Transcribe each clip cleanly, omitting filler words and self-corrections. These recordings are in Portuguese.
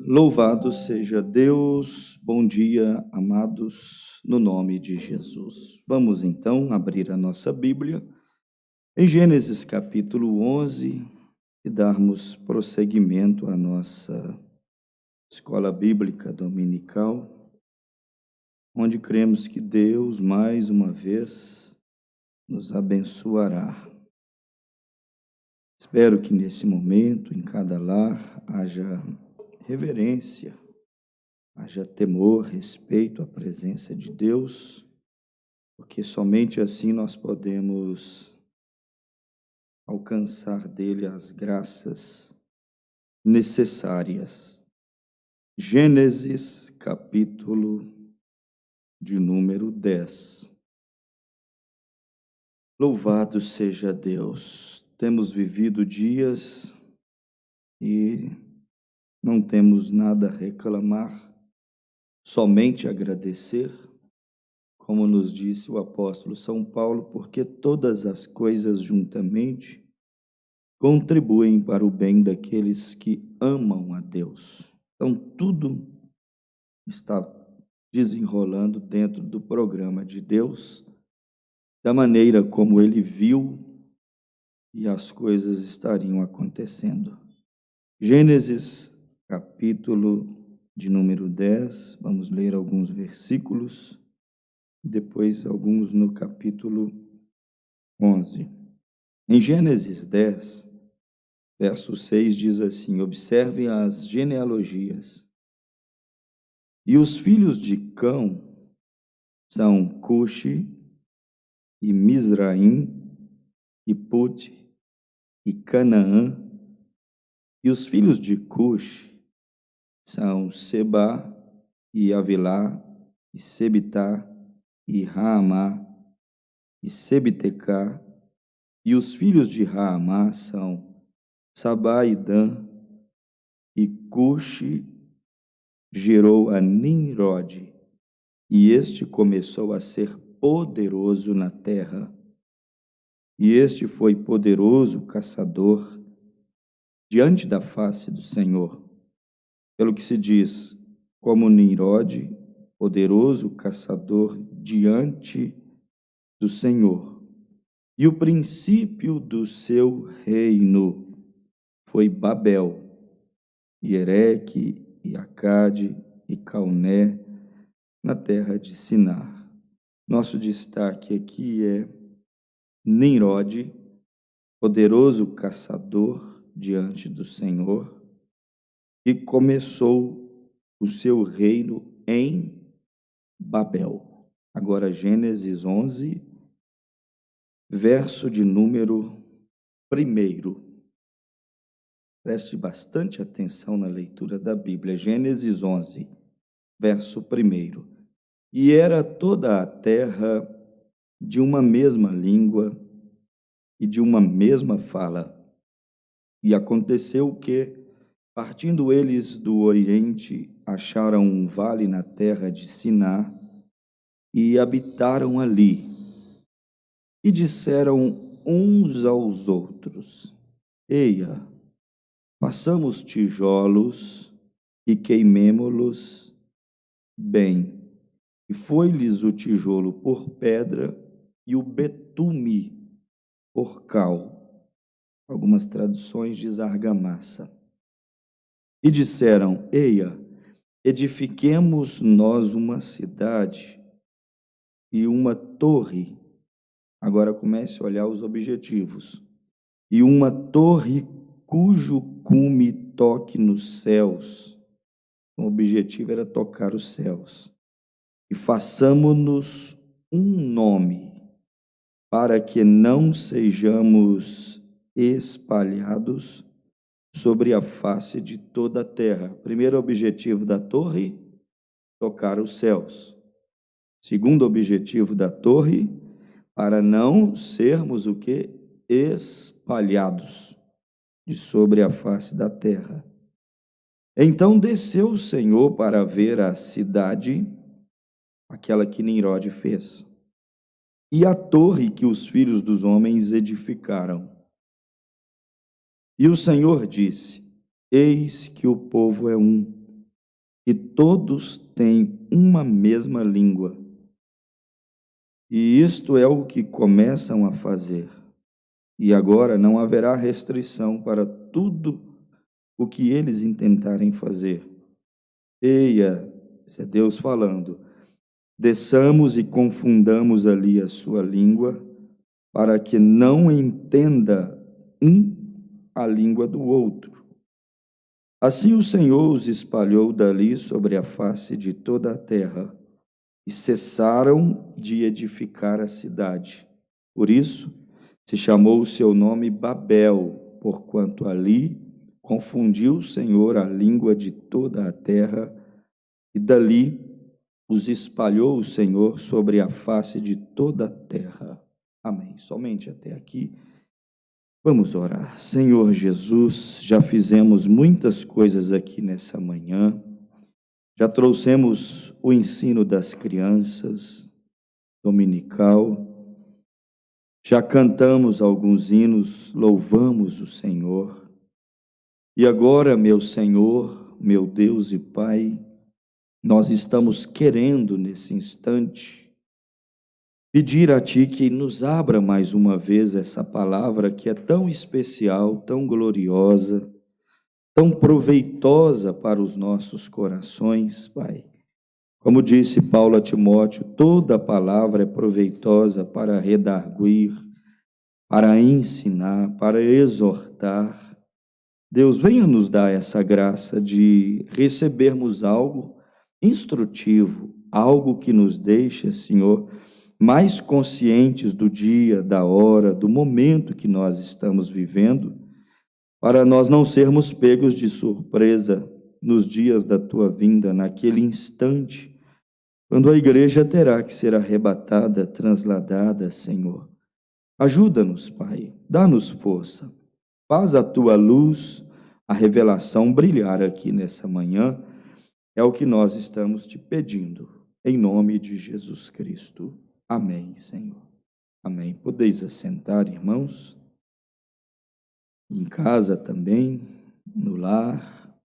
Louvado seja Deus, bom dia, amados, no nome de Jesus. Vamos então abrir a nossa Bíblia em Gênesis capítulo 11 e darmos prosseguimento à nossa escola bíblica dominical, onde cremos que Deus, mais uma vez, nos abençoará. Espero que nesse momento, em cada lar, haja reverência, haja temor, respeito à presença de Deus, porque somente assim nós podemos alcançar dele as graças necessárias. Gênesis, capítulo de número 10. Louvado seja Deus. Temos vivido dias e não temos nada a reclamar, somente agradecer, como nos disse o apóstolo São Paulo, porque todas as coisas juntamente contribuem para o bem daqueles que amam a Deus. Então, tudo está desenrolando dentro do programa de Deus, da maneira como Ele viu e as coisas estariam acontecendo. Gênesis, capítulo de número 10, vamos ler alguns versículos, depois alguns no capítulo 11. Em Gênesis 10, verso 6 diz assim: observem as genealogias. E os filhos de Cão são Cuxi e Mizraim e Put e Canaã. E os filhos de Cuxi são Seba e Avilá e Sebitá e Raamá e Sebitecá. E os filhos de Raamá são Sabá e Dan. E Cuxi gerou a Nimrode, e este começou a ser poderoso na terra. E este foi poderoso caçador diante da face do Senhor. Pelo que se diz, como Nimrode, poderoso caçador diante do Senhor. E o princípio do seu reino foi Babel, e Ereque, e Acade, e Calné, na terra de Sinar. Nosso destaque aqui é Nimrode, poderoso caçador diante do Senhor, que começou o seu reino em Babel. Agora, Gênesis 11, verso de número 1. Preste bastante atenção na leitura da Bíblia. Gênesis 11, verso 1. E era toda a terra de uma mesma língua e de uma mesma fala. E aconteceu que, partindo eles do oriente, acharam um vale na terra de Siná e habitaram ali. E disseram uns aos outros: eia, façamos tijolos e queimemo-los bem. E foi-lhes o tijolo por pedra e o betume por cal. Algumas traduções diz argamassa. E disseram: eia, edifiquemos nós uma cidade e uma torre. Agora comece a olhar os objetivos. E uma torre cujo cume toque nos céus. O objetivo era tocar os céus. E façamo-nos um nome, para que não sejamos espalhados sobre a face de toda a terra. Primeiro objetivo da torre, tocar os céus. Segundo objetivo da torre, para não sermos o que? Espalhados de sobre a face da terra. Então desceu o Senhor para ver a cidade, aquela que Nimrode fez, e a torre que os filhos dos homens edificaram. E o Senhor disse: eis que o povo é um, e todos têm uma mesma língua. E isto é o que começam a fazer. E agora não haverá restrição para tudo o que eles intentarem fazer. Eia, esse é Deus falando, desçamos e confundamos ali a sua língua, para que não entenda um a língua do outro. Assim o Senhor os espalhou dali sobre a face de toda a terra, e cessaram de edificar a cidade. Por isso, se chamou o seu nome Babel, porquanto ali confundiu o Senhor a língua de toda a terra, e dali os espalhou o Senhor sobre a face de toda a terra. Amém. Somente até aqui. Vamos orar. Senhor Jesus, já fizemos muitas coisas aqui nessa manhã. Já trouxemos o ensino das crianças, dominical. Já cantamos alguns hinos, louvamos o Senhor. E agora, meu Senhor, meu Deus e Pai, nós estamos querendo nesse instante pedir a Ti que nos abra mais uma vez essa palavra que é tão especial, tão gloriosa, tão proveitosa para os nossos corações, Pai. Como disse Paulo a Timóteo, toda palavra é proveitosa para redarguir, para ensinar, para exortar. Deus, venha nos dar essa graça de recebermos algo instrutivo, algo que nos deixe, Senhor, mais conscientes do dia, da hora, do momento que nós estamos vivendo, para nós não sermos pegos de surpresa nos dias da tua vinda, naquele instante, quando a igreja terá que ser arrebatada, transladada, Senhor. Ajuda-nos, Pai, dá-nos força, faz a tua luz, a revelação brilhar aqui nessa manhã, é o que nós estamos te pedindo, em nome de Jesus Cristo. Amém, Senhor. Amém. Podeis assentar, irmãos, em casa também, no lar.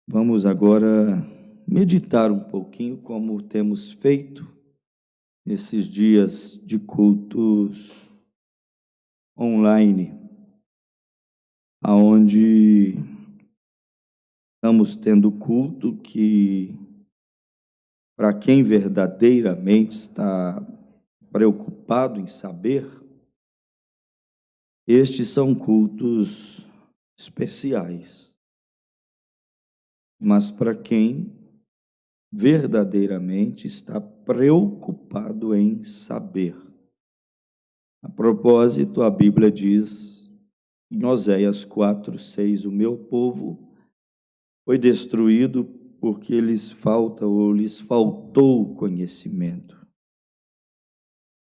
Vamos agora meditar um pouquinho como temos feito nesses dias de cultos online, aonde estamos tendo culto que, para quem verdadeiramente está preocupado em saber, estes são cultos especiais. Mas para quem verdadeiramente está preocupado em saber. A propósito, a Bíblia diz em Oséias 4:6, o meu povo foi destruído porque lhes faltou conhecimento.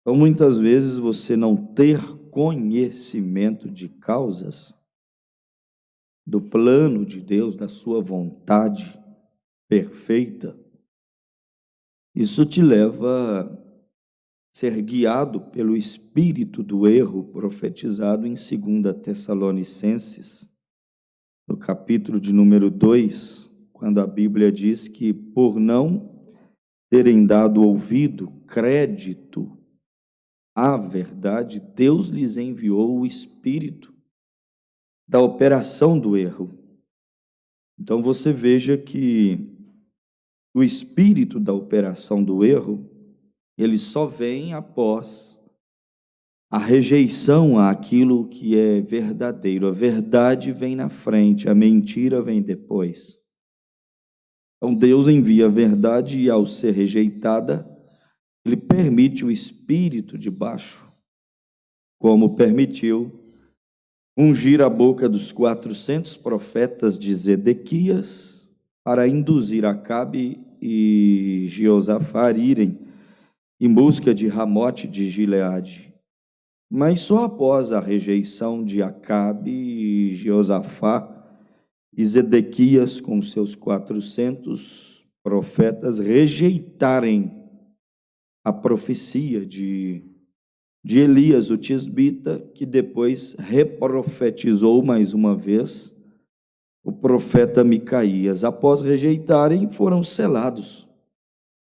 Então, muitas vezes, você não ter conhecimento de causas do plano de Deus, da sua vontade perfeita, isso te leva a ser guiado pelo espírito do erro profetizado em 2 Tessalonicenses, no capítulo de número 2, quando a Bíblia diz que por não terem dado ouvido, crédito à verdade, Deus lhes enviou o espírito da operação do erro. Então você veja que o espírito da operação do erro, ele só vem após a rejeição àquilo que é verdadeiro. A verdade vem na frente, a mentira vem depois. Então Deus envia a verdade e, ao ser rejeitada, Ele permite o espírito de baixo, como permitiu ungir a boca dos 400 profetas de Zedequias para induzir Acabe e Jeosafá a irem em busca de Ramote de Gileade. Mas só após a rejeição de Acabe e Jeosafá e Zedequias com seus 400 profetas rejeitarem a profecia de Elias, o tisbita, que depois reprofetizou mais uma vez, o profeta Micaías. Após rejeitarem, foram selados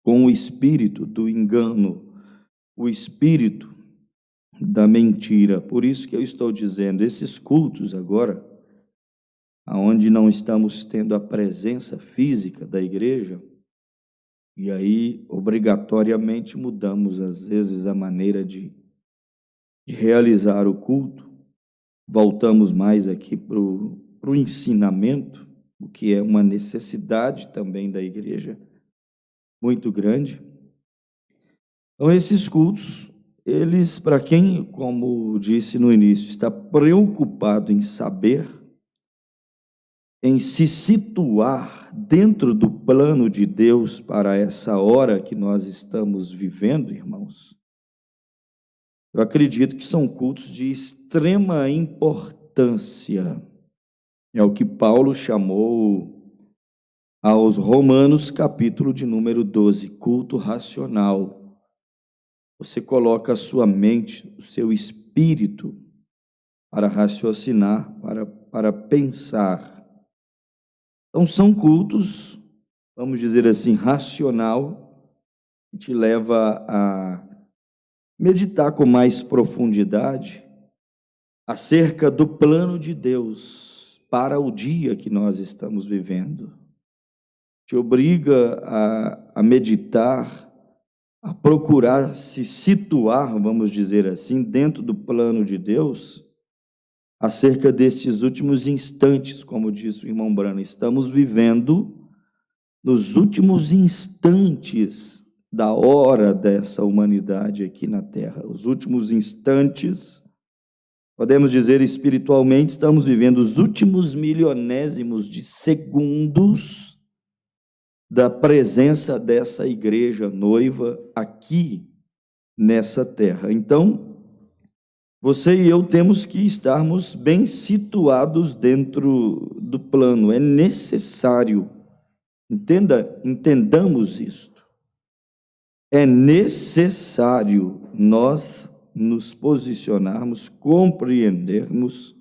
com o espírito do engano, o espírito da mentira. Por isso que eu estou dizendo, esses cultos agora, aonde não estamos tendo a presença física da igreja, e aí obrigatoriamente mudamos às vezes a maneira de realizar o culto, voltamos mais aqui para o ensinamento, o que é uma necessidade também da igreja, muito grande. Então, esses cultos, eles, para quem, como disse no início, está preocupado em saber, em se situar dentro do plano de Deus para essa hora que nós estamos vivendo, irmãos, eu acredito que são cultos de extrema importância. É o que Paulo chamou aos Romanos, capítulo de número 12, culto racional. Você coloca a sua mente, o seu espírito para raciocinar, para pensar. Então são cultos, vamos dizer assim, racional, que te leva a meditar com mais profundidade acerca do plano de Deus para o dia que nós estamos vivendo. Te obriga a meditar, a procurar se situar, vamos dizer assim, dentro do plano de Deus, acerca destes últimos instantes, como disse o irmão Brana. Estamos vivendo nos últimos instantes da hora dessa humanidade aqui na Terra. Os últimos instantes, podemos dizer espiritualmente, estamos vivendo os últimos milionésimos de segundos da presença dessa igreja noiva aqui nessa terra. Então, você e eu temos que estarmos bem situados dentro do plano. É necessário, entendamos isto. É necessário nós nos posicionarmos, compreendermos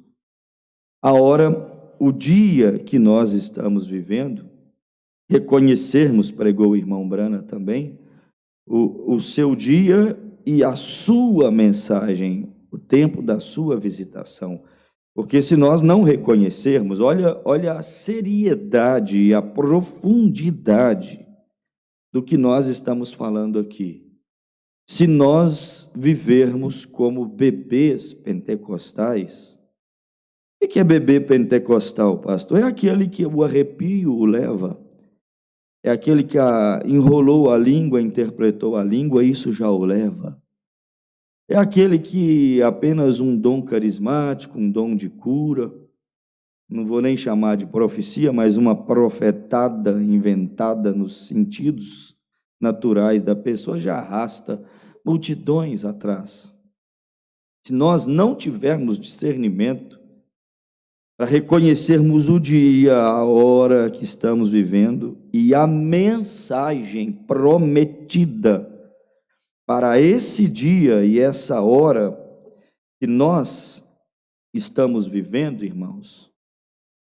a hora, o dia que nós estamos vivendo, reconhecermos, pregou o irmão Brana também, o seu dia e a sua mensagem, o tempo da sua visitação. Porque se nós não reconhecermos, olha a seriedade e a profundidade do que nós estamos falando aqui. Se nós vivermos como bebês pentecostais, o que é bebê pentecostal, pastor? É aquele que o arrepio o leva, é aquele que enrolou a língua, interpretou a língua, isso já o leva. É aquele que apenas um dom carismático, um dom de cura, não vou nem chamar de profecia, mas uma profetada inventada nos sentidos naturais da pessoa, já arrasta multidões atrás. Se nós não tivermos discernimento para reconhecermos o dia, a hora que estamos vivendo e a mensagem prometida para esse dia e essa hora que nós estamos vivendo, irmãos,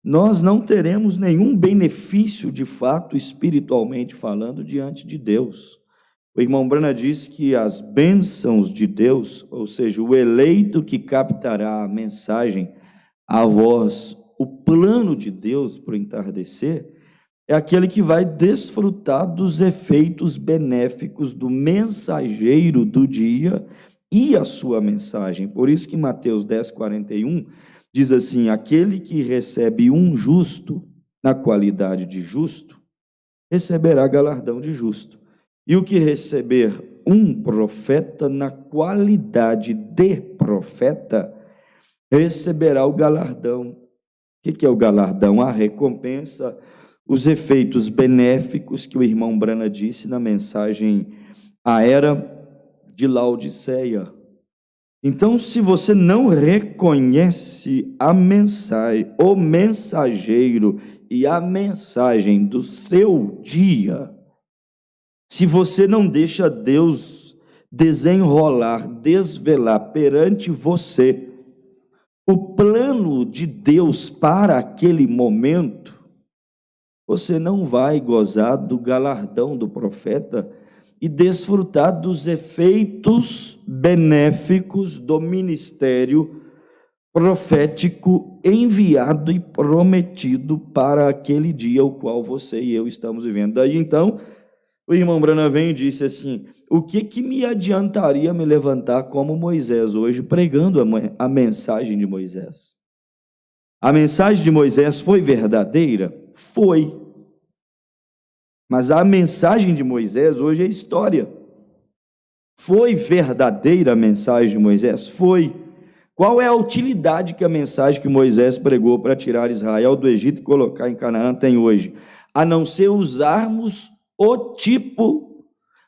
nós não teremos nenhum benefício, de fato, espiritualmente falando, diante de Deus. O irmão Brana diz que as bênçãos de Deus, ou seja, o eleito que captará a mensagem, a voz, o plano de Deus para o entardecer, é aquele que vai desfrutar dos efeitos benéficos do mensageiro do dia e a sua mensagem. Por isso que Mateus 10:41 diz assim: aquele que recebe um justo na qualidade de justo, receberá galardão de justo. E o que receber um profeta na qualidade de profeta, receberá o galardão. O que é o galardão? A recompensa, os efeitos benéficos que o irmão Brana disse na mensagem A Era de Laodiceia. Então, se você não reconhece a mensagem, o mensageiro e a mensagem do seu dia, se você não deixa Deus desenrolar, desvelar perante você o plano de Deus para aquele momento, você não vai gozar do galardão do profeta e desfrutar dos efeitos benéficos do ministério profético enviado e prometido para aquele dia o qual você e eu estamos vivendo. Daí então, o irmão Branham vem e disse assim: o que me adiantaria me levantar como Moisés hoje, pregando a mensagem de Moisés? A mensagem de Moisés foi verdadeira? Foi. Mas a mensagem de Moisés hoje é história. Foi verdadeira a mensagem de Moisés? Foi. Qual é a utilidade que a mensagem que Moisés pregou para tirar Israel do Egito e colocar em Canaã tem hoje? A não ser usarmos o tipo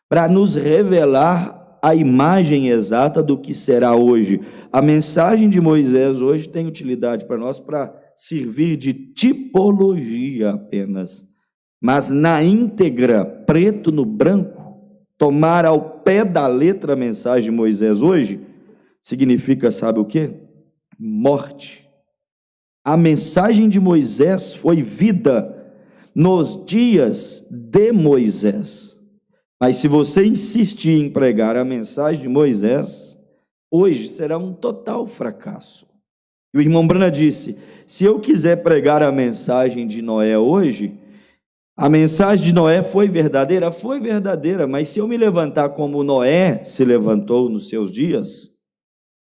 para nos revelar a imagem exata do que será hoje. A mensagem de Moisés hoje tem utilidade para nós para servir de tipologia apenas. Mas na íntegra, preto no branco, tomar ao pé da letra a mensagem de Moisés hoje, significa, sabe o quê? Morte. A mensagem de Moisés foi vida nos dias de Moisés. Mas se você insistir em pregar a mensagem de Moisés, hoje será um total fracasso. E o irmão Branham disse: se eu quiser pregar a mensagem de Noé hoje, a mensagem de Noé foi verdadeira? Foi verdadeira, mas se eu me levantar como Noé se levantou nos seus dias,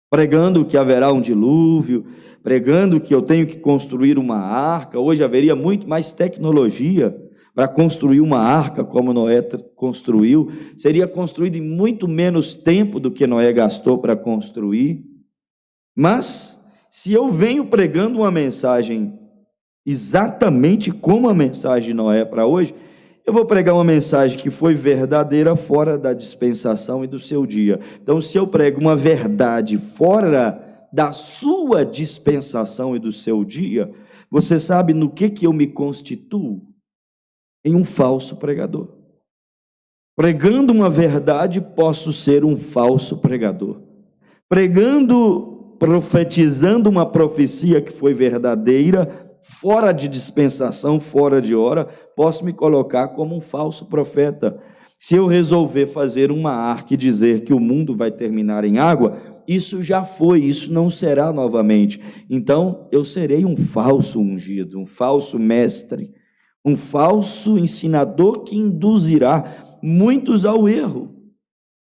pregando que haverá um dilúvio, pregando que eu tenho que construir uma arca, hoje haveria muito mais tecnologia para construir uma arca como Noé construiu, seria construído em muito menos tempo do que Noé gastou para construir. Mas, se eu venho pregando uma mensagem exatamente como a mensagem de Noé para hoje, eu vou pregar uma mensagem que foi verdadeira fora da dispensação e do seu dia. Então, se eu prego uma verdade fora da sua dispensação e do seu dia, você sabe no que eu me constituo? Em um falso pregador. Pregando uma verdade, posso ser um falso pregador. Pregando, profetizando uma profecia que foi verdadeira, fora de dispensação, fora de hora, posso me colocar como um falso profeta. Se eu resolver fazer uma arca e dizer que o mundo vai terminar em água, isso já foi, isso não será novamente. Então, eu serei um falso ungido, um falso mestre, um falso ensinador que induzirá muitos ao erro,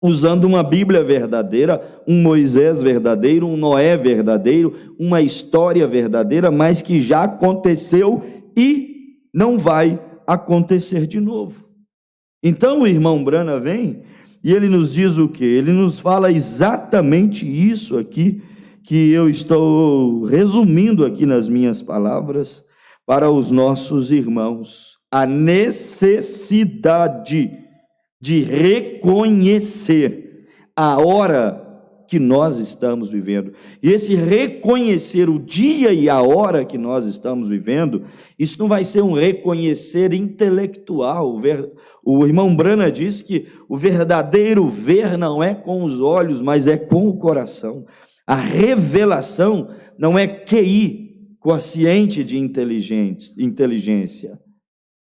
usando uma Bíblia verdadeira, um Moisés verdadeiro, um Noé verdadeiro, uma história verdadeira, mas que já aconteceu e não vai acontecer de novo. Então o irmão Branham vem e ele nos diz o quê? Ele nos fala exatamente isso aqui, que eu estou resumindo aqui nas minhas palavras para os nossos irmãos. A necessidade de reconhecer a hora que nós estamos vivendo. E esse reconhecer o dia e a hora que nós estamos vivendo, isso não vai ser um reconhecer intelectual. O irmão Branham diz que o verdadeiro ver não é com os olhos, mas é com o coração. A revelação não é QI, quociente de inteligência.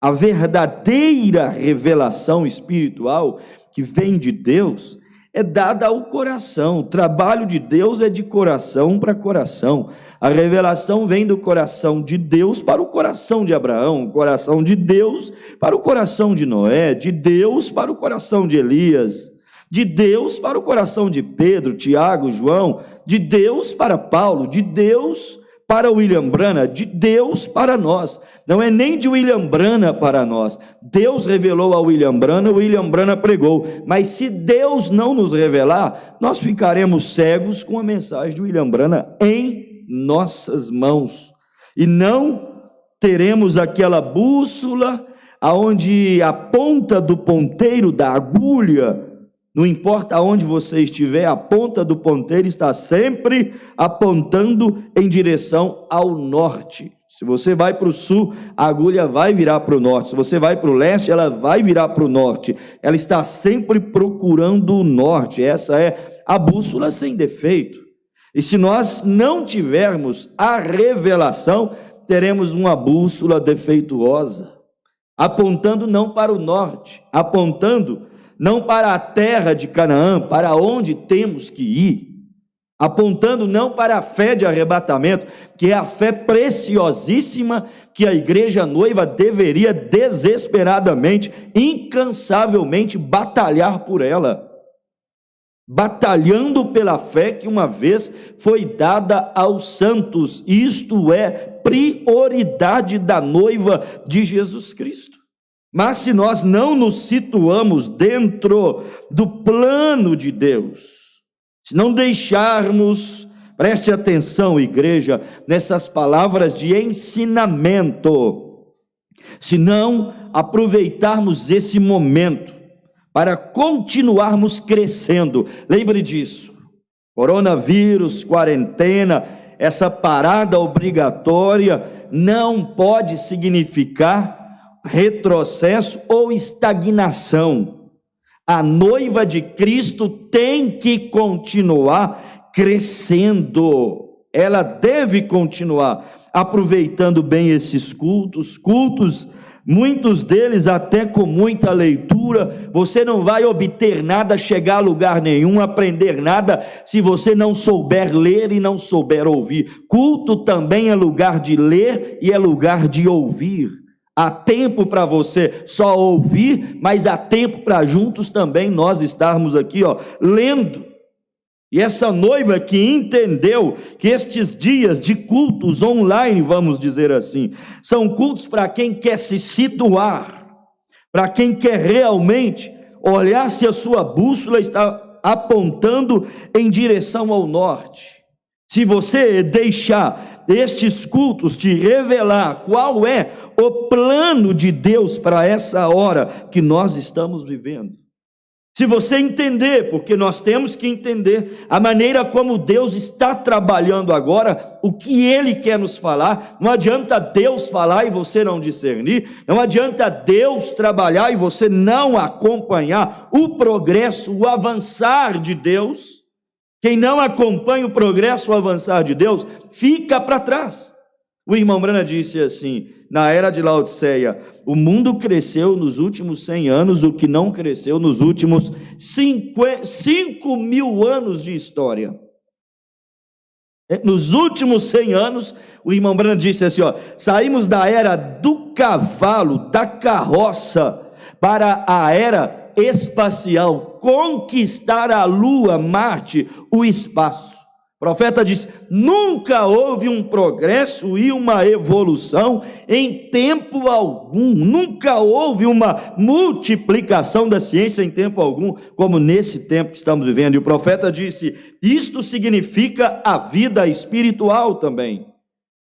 A verdadeira revelação espiritual que vem de Deus é dada ao coração. O trabalho de Deus é de coração para coração. A revelação vem do coração de Deus para o coração de Abraão, o coração de Deus para o coração de Noé, de Deus para o coração de Elias, de Deus para o coração de Pedro, Tiago, João, de Deus para Paulo, de Deus para William Branham, de Deus para nós. Não é nem de William Branham para nós. Deus revelou a William Branham pregou. Mas se Deus não nos revelar, nós ficaremos cegos com a mensagem de William Branham em nossas mãos. E não teremos aquela bússola aonde a ponta do ponteiro da agulha, não importa aonde você estiver, a ponta do ponteiro está sempre apontando em direção ao norte. Se você vai para o sul, a agulha vai virar para o norte. Se você vai para o leste, ela vai virar para o norte. Ela está sempre procurando o norte. Essa é a bússola sem defeito. E se nós não tivermos a revelação, teremos uma bússola defeituosa, apontando não para o norte, apontando não para a terra de Canaã, para onde temos que ir, apontando não para a fé de arrebatamento, que é a fé preciosíssima que a igreja noiva deveria desesperadamente, incansavelmente batalhar por ela, batalhando pela fé que uma vez foi dada aos santos. Isto é prioridade da noiva de Jesus Cristo. Mas se nós não nos situamos dentro do plano de Deus, se não deixarmos, preste atenção, igreja, nessas palavras de ensinamento, se não aproveitarmos esse momento para continuarmos crescendo, lembre disso, coronavírus, quarentena, essa parada obrigatória não pode significar retrocesso ou estagnação. A noiva de Cristo tem que continuar crescendo, ela deve continuar aproveitando bem esses cultos, muitos deles até com muita leitura. Você não vai obter nada, chegar a lugar nenhum, aprender nada, se você não souber ler e não souber ouvir. Culto também é lugar de ler e é lugar de ouvir. Há tempo para você só ouvir, mas há tempo para juntos também nós estarmos aqui, lendo. E essa noiva que entendeu que estes dias de cultos online, vamos dizer assim, são cultos para quem quer se situar, para quem quer realmente olhar se a sua bússola está apontando em direção ao norte. Se você deixar estes cultos te revelar qual é o plano de Deus para essa hora que nós estamos vivendo, se você entender, porque nós temos que entender a maneira como Deus está trabalhando agora, o que Ele quer nos falar. Não adianta Deus falar e você não discernir, não adianta Deus trabalhar e você não acompanhar o progresso, o avançar de Deus. Quem não acompanha o progresso, o avançar de Deus, fica para trás. O irmão Brana disse assim, na era de Laodiceia: o mundo cresceu nos últimos 100 anos, o que não cresceu nos últimos 5.000 anos de história. Nos últimos 100 anos, o irmão Brana disse assim, saímos da era do cavalo, da carroça, para a era espacial, conquistar a Lua, Marte, o espaço. O profeta diz: nunca houve um progresso e uma evolução em tempo algum, nunca houve uma multiplicação da ciência em tempo algum, como nesse tempo que estamos vivendo. E o profeta disse: isto significa a vida espiritual também.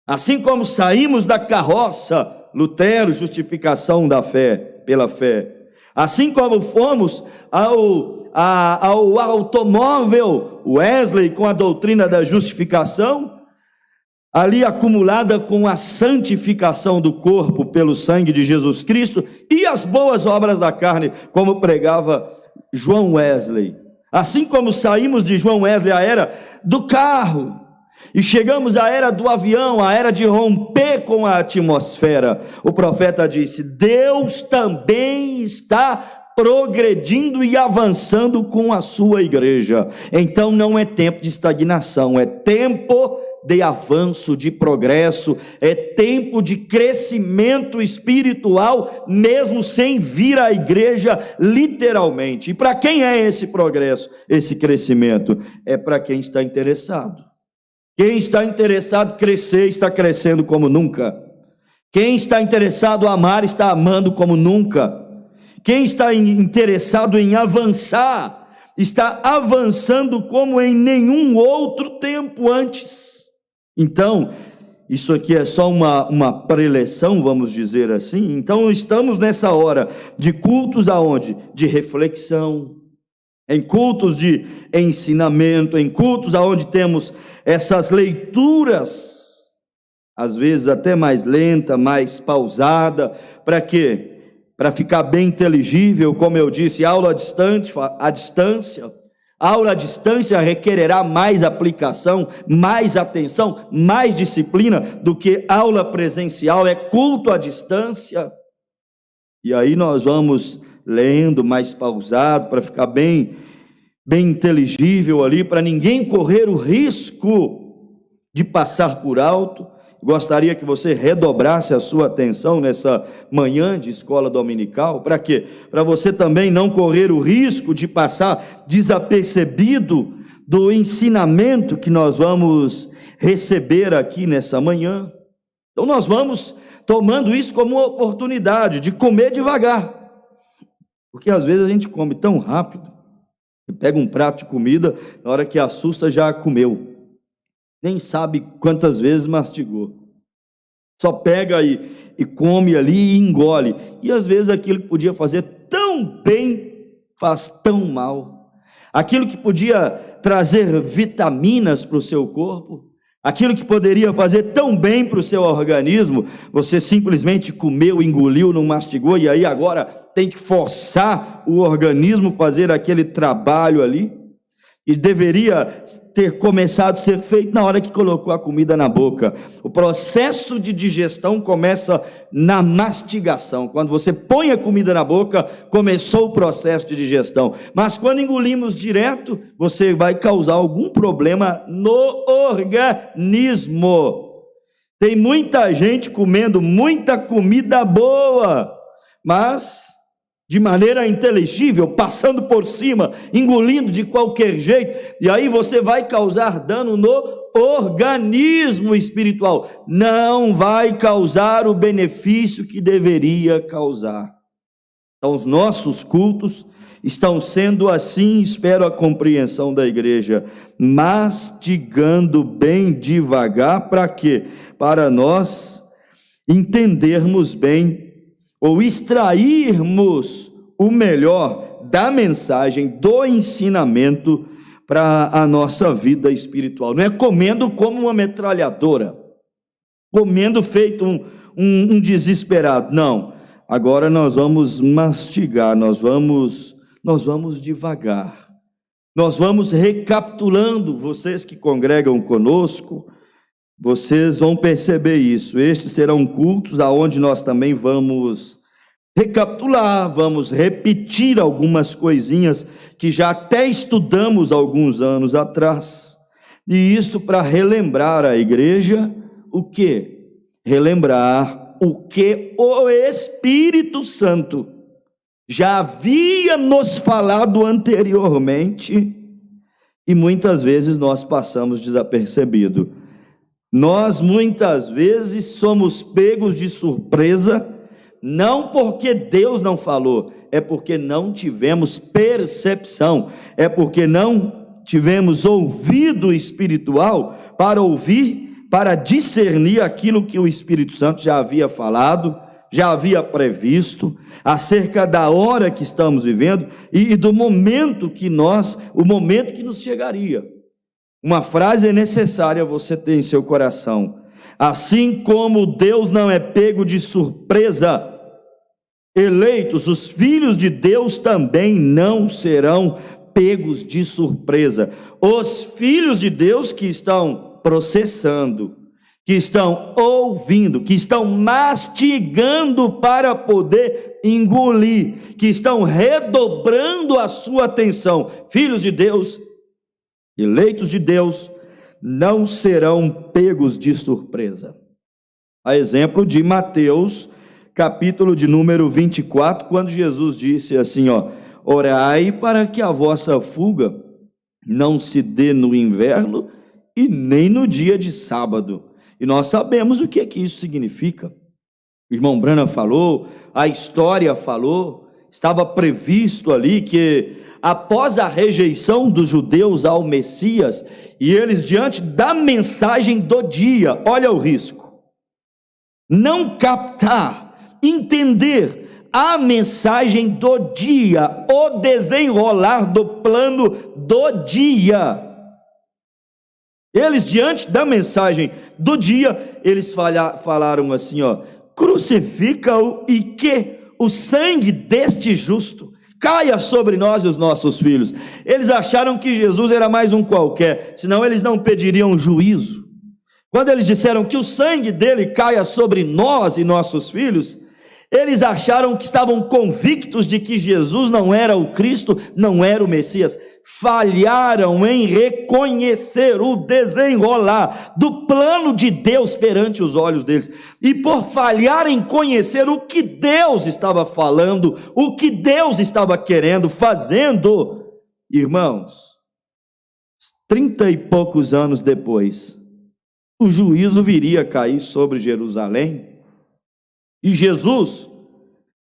Assim como saímos da carroça, Lutero, justificação da fé, pela fé. Assim como fomos ao automóvel, Wesley, com a doutrina da justificação, ali acumulada com a santificação do corpo pelo sangue de Jesus Cristo, e as boas obras da carne, como pregava João Wesley. Assim como saímos de João Wesley, a era do carro, e chegamos à era do avião, a era de romper com a atmosfera, o profeta disse: Deus também está progredindo e avançando com a sua igreja. Então não é tempo de estagnação, é tempo de avanço, de progresso, é tempo de crescimento espiritual, mesmo sem vir à igreja literalmente. E para quem é esse progresso, esse crescimento? É para quem está interessado. Quem está interessado em crescer, está crescendo como nunca. Quem está interessado em amar, está amando como nunca. Quem está interessado em avançar, está avançando como em nenhum outro tempo antes. Então, isso aqui é só uma preleção, vamos dizer assim. Então, estamos nessa hora de cultos aonde? De reflexão, em cultos de ensinamento, em cultos aonde temos essas leituras, às vezes até mais lenta, mais pausada. Para quê? Para ficar bem inteligível, como eu disse, aula à distância, Aula à distância requererá mais aplicação, mais atenção, mais disciplina do que aula presencial, é culto à distância. E aí nós vamos lendo mais pausado, para ficar bem inteligível ali, para ninguém correr o risco de passar por alto. Gostaria que você redobrasse a sua atenção nessa manhã de escola dominical. Para quê? Para você também não correr o risco de passar desapercebido do ensinamento que nós vamos receber aqui nessa manhã. Então nós vamos tomando isso como uma oportunidade de comer devagar, porque às vezes a gente come tão rápido, pega um prato de comida, na hora que assusta já comeu, nem sabe quantas vezes mastigou, só pega e come ali e engole, e às vezes aquilo que podia fazer tão bem, faz tão mal, aquilo que podia trazer vitaminas para o seu corpo, aquilo que poderia fazer tão bem para o seu organismo, você simplesmente comeu, engoliu, não mastigou, e aí agora tem que forçar o organismo a fazer aquele trabalho ali, e deveria ter começado a ser feito na hora que colocou a comida na boca. O processo de digestão começa na mastigação. Quando você põe a comida na boca, começou o processo de digestão. Mas quando engolimos direto, você vai causar algum problema no organismo. Tem muita gente comendo muita comida boa, mas de maneira inteligível, passando por cima, engolindo de qualquer jeito, e aí você vai causar dano no organismo espiritual, não vai causar o benefício que deveria causar. Então os nossos cultos estão sendo assim, espero a compreensão da igreja, mastigando bem devagar, para quê? Para nós entendermos bem, ou extrairmos o melhor da mensagem, do ensinamento para a nossa vida espiritual. Não é comendo como uma metralhadora, comendo feito um desesperado, não. Agora nós vamos mastigar, nós vamos devagar, nós vamos recapitulando. Vocês que congregam conosco, vocês vão perceber isso. Estes serão cultos aonde nós também vamos recapitular, vamos repetir algumas coisinhas que já até estudamos alguns anos atrás. E isto para relembrar a igreja o quê? Relembrar o que o Espírito Santo já havia nos falado anteriormente e muitas vezes nós passamos desapercebido. Nós muitas vezes somos pegos de surpresa, não porque Deus não falou, é porque não tivemos percepção, é porque não tivemos ouvido espiritual para ouvir, para discernir aquilo que o Espírito Santo já havia falado, já havia previsto, acerca da hora que estamos vivendo e do momento que nos chegaria. Uma frase é necessária você ter em seu coração: assim como Deus não é pego de surpresa, eleitos, os filhos de Deus também não serão pegos de surpresa. Os filhos de Deus que estão processando, que estão ouvindo, que estão mastigando para poder engolir, que estão redobrando a sua atenção, filhos de Deus, eleitos de Deus, não serão pegos de surpresa. A exemplo de Mateus, capítulo de número 24, quando Jesus disse assim, orai para que a vossa fuga não se dê no inverno e nem no dia de sábado. E nós sabemos o que isso significa. O irmão Branham falou, a história falou, estava previsto ali que após a rejeição dos judeus ao Messias, e eles diante da mensagem do dia, olha o risco, não captar, entender a mensagem do dia, o desenrolar do plano do dia. Eles diante da mensagem do dia, eles falaram assim, crucifica-o e que o sangue deste justo caia sobre nós e os nossos filhos. Eles acharam que Jesus era mais um qualquer, senão eles não pediriam juízo. Quando eles disseram que o sangue dele caia sobre nós e nossos filhos, eles acharam que estavam convictos de que Jesus não era o Cristo, não era o Messias. Falharam em reconhecer o desenrolar do plano de Deus perante os olhos deles. E por falhar em conhecer o que Deus estava falando, o que Deus estava querendo, fazendo, irmãos, 30 e poucos anos depois, o juízo viria a cair sobre Jerusalém. E Jesus,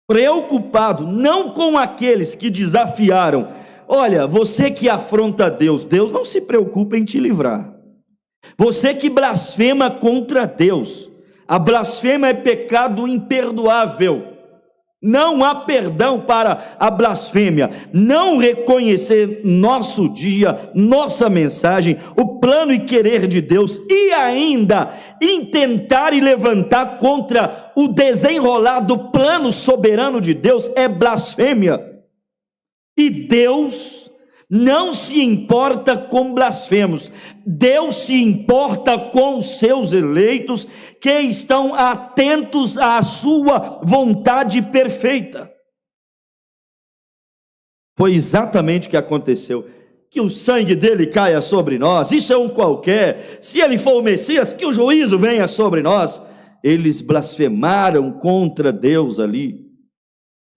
preocupado não com aqueles que desafiaram, olha, você que afronta Deus, Deus não se preocupa em te livrar. Você que blasfema contra Deus, a blasfêmia é pecado imperdoável. Não há perdão para a blasfêmia. Não reconhecer nosso dia, nossa mensagem, o plano e querer de Deus, e ainda intentar e levantar contra o desenrolar do plano soberano de Deus é blasfêmia. E Deus não se importa com blasfemos. Deus se importa com os seus eleitos que estão atentos à sua vontade perfeita. Foi exatamente o que aconteceu. Que o sangue dele caia sobre nós, isso é um qualquer. Se ele for o Messias, que o juízo venha sobre nós. Eles blasfemaram contra Deus ali.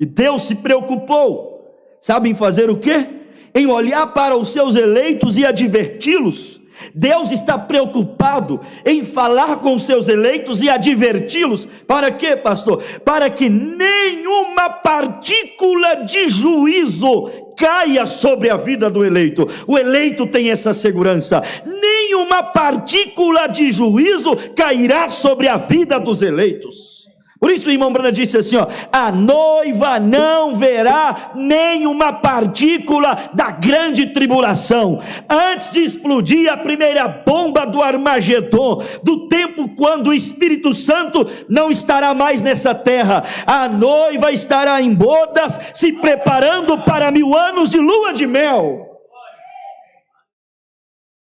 E Deus se preocupou. Sabem fazer o quê? Em olhar para os seus eleitos e adverti-los. Deus está preocupado em falar com os seus eleitos e adverti-los. Para quê, pastor? Para que nenhuma partícula de juízo caia sobre a vida do eleito. O eleito tem essa segurança. Nenhuma partícula de juízo cairá sobre a vida dos eleitos. Por isso o irmão Branham disse assim, a noiva não verá nenhuma partícula da grande tribulação, antes de explodir a primeira bomba do Armagedon, do tempo quando o Espírito Santo não estará mais nessa terra. A noiva estará em bodas, se preparando para 1000 anos de lua de mel.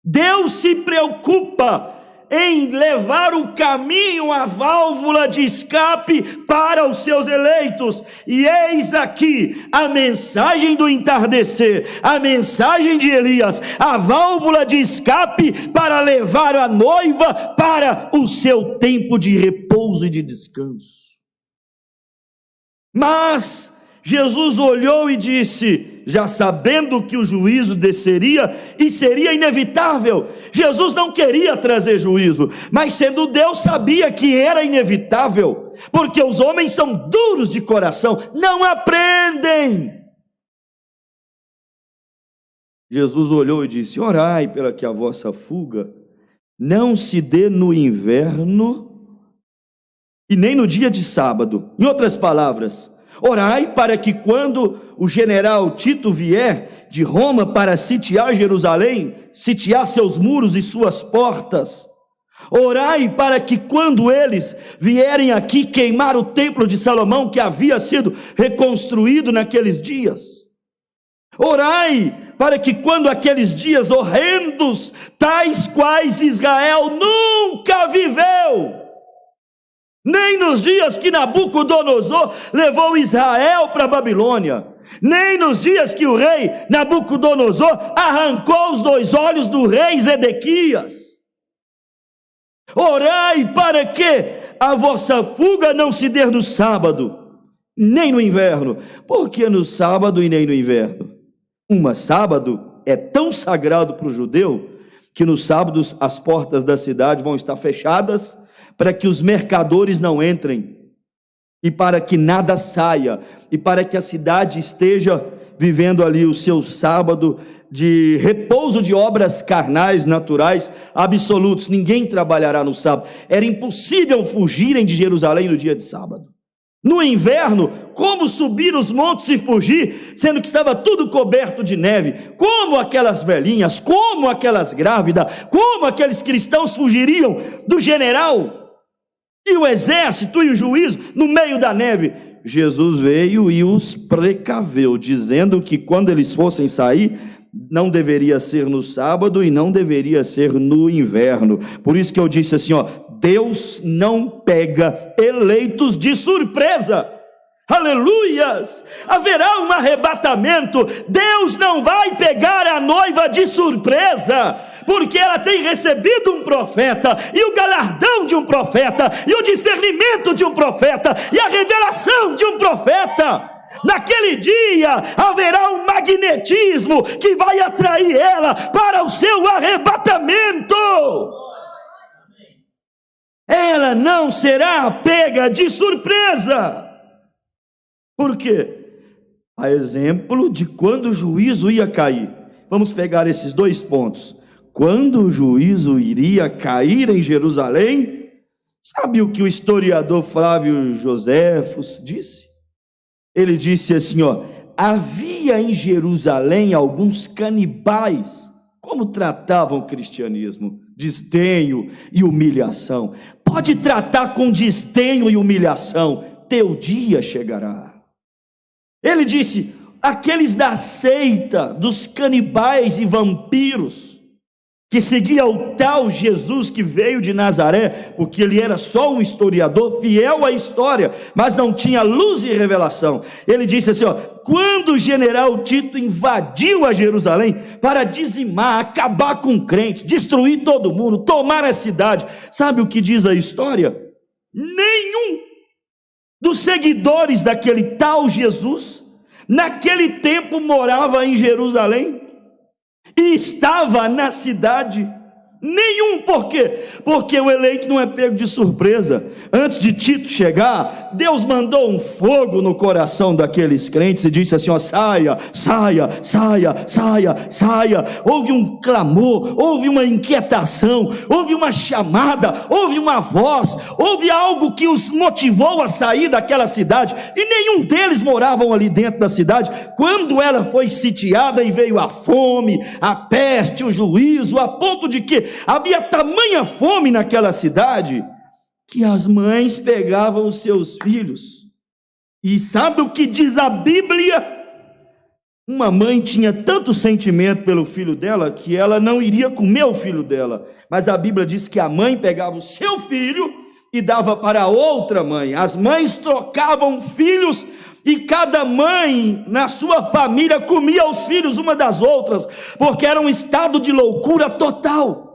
Deus se preocupa em levar o caminho, a válvula de escape para os seus eleitos. E eis aqui a mensagem do entardecer, a mensagem de Elias, a válvula de escape para levar a noiva para o seu tempo de repouso e de descanso. Mas Jesus olhou e disse, já sabendo que o juízo desceria e seria inevitável. Jesus não queria trazer juízo, mas sendo Deus sabia que era inevitável, porque os homens são duros de coração, não aprendem. Jesus olhou e disse, orai para que a vossa fuga não se dê no inverno e nem no dia de sábado. Em outras palavras, orai para que quando o general Tito vier de Roma para sitiar Jerusalém, sitiar seus muros e suas portas, orai para que quando eles vierem aqui queimar o templo de Salomão, que havia sido reconstruído naqueles dias, orai para que quando aqueles dias horrendos, tais quais Israel nunca viveu, nem nos dias que Nabucodonosor levou Israel para a Babilônia, nem nos dias que o rei Nabucodonosor arrancou os 2 olhos do rei Zedequias. Orai para que a vossa fuga não se dê no sábado, nem no inverno. Por que no sábado e nem no inverno? Sábado é tão sagrado para o judeu, que nos sábados as portas da cidade vão estar fechadas, para que os mercadores não entrem, e para que nada saia, e para que a cidade esteja vivendo ali o seu sábado de repouso de obras carnais, naturais, absolutos. Ninguém trabalhará no sábado. Era impossível fugirem de Jerusalém no dia de sábado. No inverno, como subir os montes e fugir, sendo que estava tudo coberto de neve? Como aquelas velhinhas, como aquelas grávidas, como aqueles cristãos fugiriam do general e o exército e o juízo no meio da neve? Jesus veio e os precaveu, dizendo que quando eles fossem sair, não deveria ser no sábado e não deveria ser no inverno. Por isso que eu disse assim, Deus não pega eleitos de surpresa. Aleluias! Haverá um arrebatamento. Deus não vai pegar a noiva de surpresa, porque ela tem recebido um profeta, e o galardão de um profeta, e o discernimento de um profeta, e a revelação de um profeta. Naquele dia haverá um magnetismo que vai atrair ela para o seu arrebatamento. Ela não será pega de surpresa. Por quê? A exemplo de quando o juízo ia cair. Vamos pegar esses dois pontos. Quando o juízo iria cair em Jerusalém, sabe o que o historiador Flávio Joséfos disse? Ele disse assim, havia em Jerusalém alguns canibais. Como tratavam o cristianismo? Desdenho e humilhação. Pode tratar com desdenho e humilhação, teu dia chegará. Ele disse, aqueles da seita, dos canibais e vampiros, que seguia o tal Jesus que veio de Nazaré, porque ele era só um historiador fiel à história, mas não tinha luz e revelação. Ele disse assim, quando o general Tito invadiu a Jerusalém para dizimar, acabar com o crente, destruir todo mundo, tomar a cidade, sabe o que diz a história? Nenhum dos seguidores daquele tal Jesus, naquele tempo morava em Jerusalém, e estava na cidade. Nenhum. Por quê? Porque o eleito não é pego de surpresa. Antes de Tito chegar, Deus mandou um fogo no coração daqueles crentes e disse assim, saia, saia, saia, saia, saia. Houve um clamor, houve uma inquietação, houve uma chamada, houve uma voz, houve algo que os motivou a sair daquela cidade, e nenhum deles moravam ali dentro da cidade, quando ela foi sitiada e veio a fome, a peste, o juízo, a ponto de que havia tamanha fome naquela cidade, que as mães pegavam os seus filhos, e sabe o que diz a Bíblia? Uma mãe tinha tanto sentimento pelo filho dela, que ela não iria comer o filho dela, mas a Bíblia diz que a mãe pegava o seu filho, e dava para outra mãe. As mães trocavam filhos, e cada mãe na sua família comia os filhos uma das outras, porque era um estado de loucura total.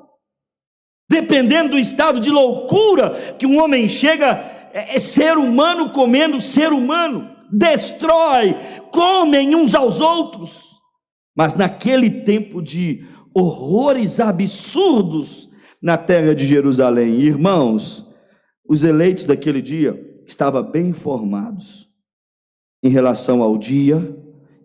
Dependendo do estado de loucura que um homem chega, é ser humano comendo ser humano, destrói, comem uns aos outros. Mas naquele tempo de horrores absurdos na terra de Jerusalém, irmãos, os eleitos daquele dia estavam bem informados em relação ao dia,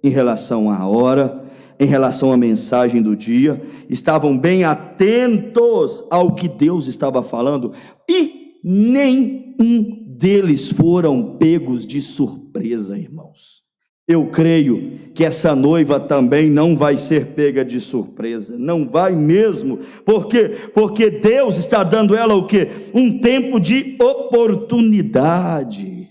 em relação à hora, em relação à mensagem do dia, estavam bem atentos ao que Deus estava falando, e nenhum deles foram pegos de surpresa, irmãos. Eu creio que essa noiva também não vai ser pega de surpresa, não vai mesmo. Por quê? Porque Deus está dando ela o quê? Um tempo de oportunidade.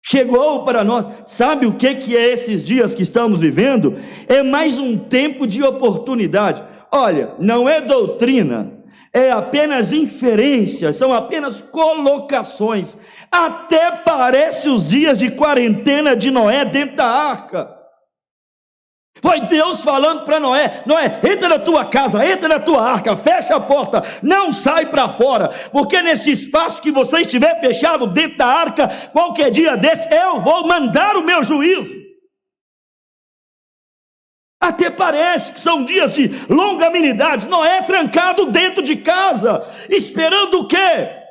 Chegou para nós. Sabe o que é esses dias que estamos vivendo? É mais um tempo de oportunidade. Olha, não é doutrina, é apenas inferência, são apenas colocações. Até parece os dias de quarentena de Noé dentro da arca. Foi Deus falando para Noé: Noé, entra na tua casa, entra na tua arca, fecha a porta, não sai para fora, porque nesse espaço que você estiver fechado dentro da arca, qualquer dia desse eu vou mandar o meu juízo. Até parece que são dias de longanimidade. Noé trancado dentro de casa, esperando o quê?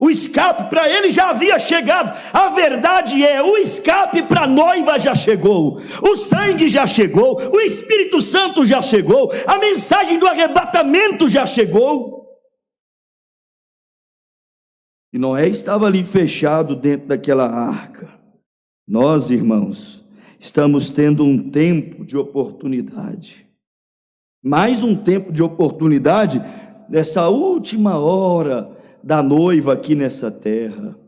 O escape para ele já havia chegado. A verdade é, o escape para a noiva já chegou, o sangue já chegou, o Espírito Santo já chegou, a mensagem do arrebatamento já chegou. E Noé estava ali fechado dentro daquela arca. Nós, irmãos, estamos tendo um tempo de oportunidade, mais um tempo de oportunidade nessa última hora da noiva aqui nessa terra.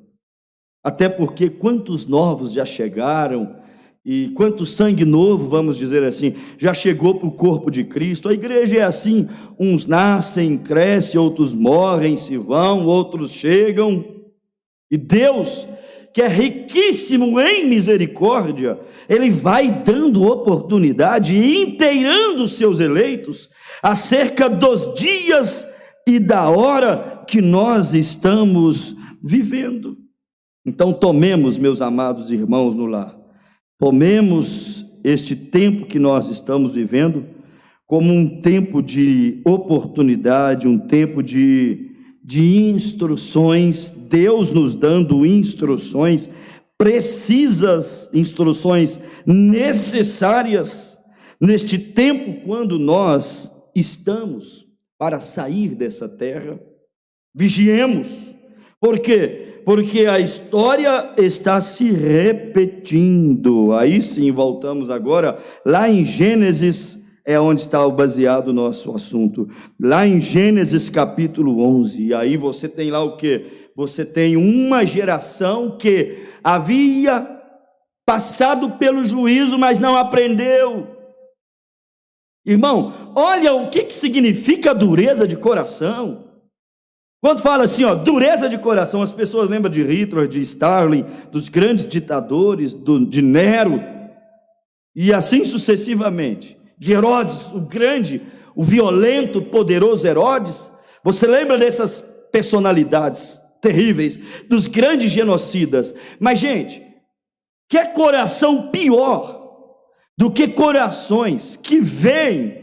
Até porque quantos novos já chegaram, e quanto sangue novo, vamos dizer assim, já chegou para o corpo de Cristo. A igreja é assim, uns nascem, crescem, outros morrem, se vão, outros chegam, e Deus, que é riquíssimo em misericórdia, Ele vai dando oportunidade e inteirando os seus eleitos acerca dos dias e da hora que nós estamos vivendo. Então tomemos, meus amados irmãos no lar, tomemos este tempo que nós estamos vivendo como um tempo de oportunidade, um tempo de instruções, Deus nos dando instruções precisas, instruções necessárias neste tempo quando nós estamos para sair dessa terra. Vigiemos. Por quê? Porque a história está se repetindo. Aí sim, voltamos agora lá em Gênesis, é onde está o baseado o nosso assunto. Lá em Gênesis capítulo 11, e aí você tem lá o quê? Você tem uma geração que havia passado pelo juízo, mas não aprendeu. Irmão, olha o que significa dureza de coração. Quando fala assim, dureza de coração, as pessoas lembram de Hitler, de Stalin, dos grandes ditadores, de Nero, e assim sucessivamente. De Herodes, o grande, o violento, poderoso Herodes. Você lembra dessas personalidades terríveis, dos grandes genocidas. Mas, gente, que é coração pior do que corações que veem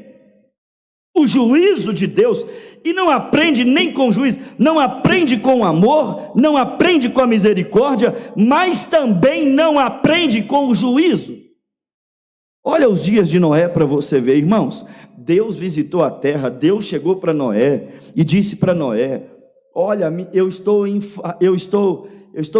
o juízo de Deus e não aprende nem com o juízo, não aprende com o amor, não aprende com a misericórdia, mas também não aprende com o juízo. Olha os dias de Noé para você ver, irmãos. Deus visitou a terra, Deus chegou para Noé e disse para Noé: olha, eu estou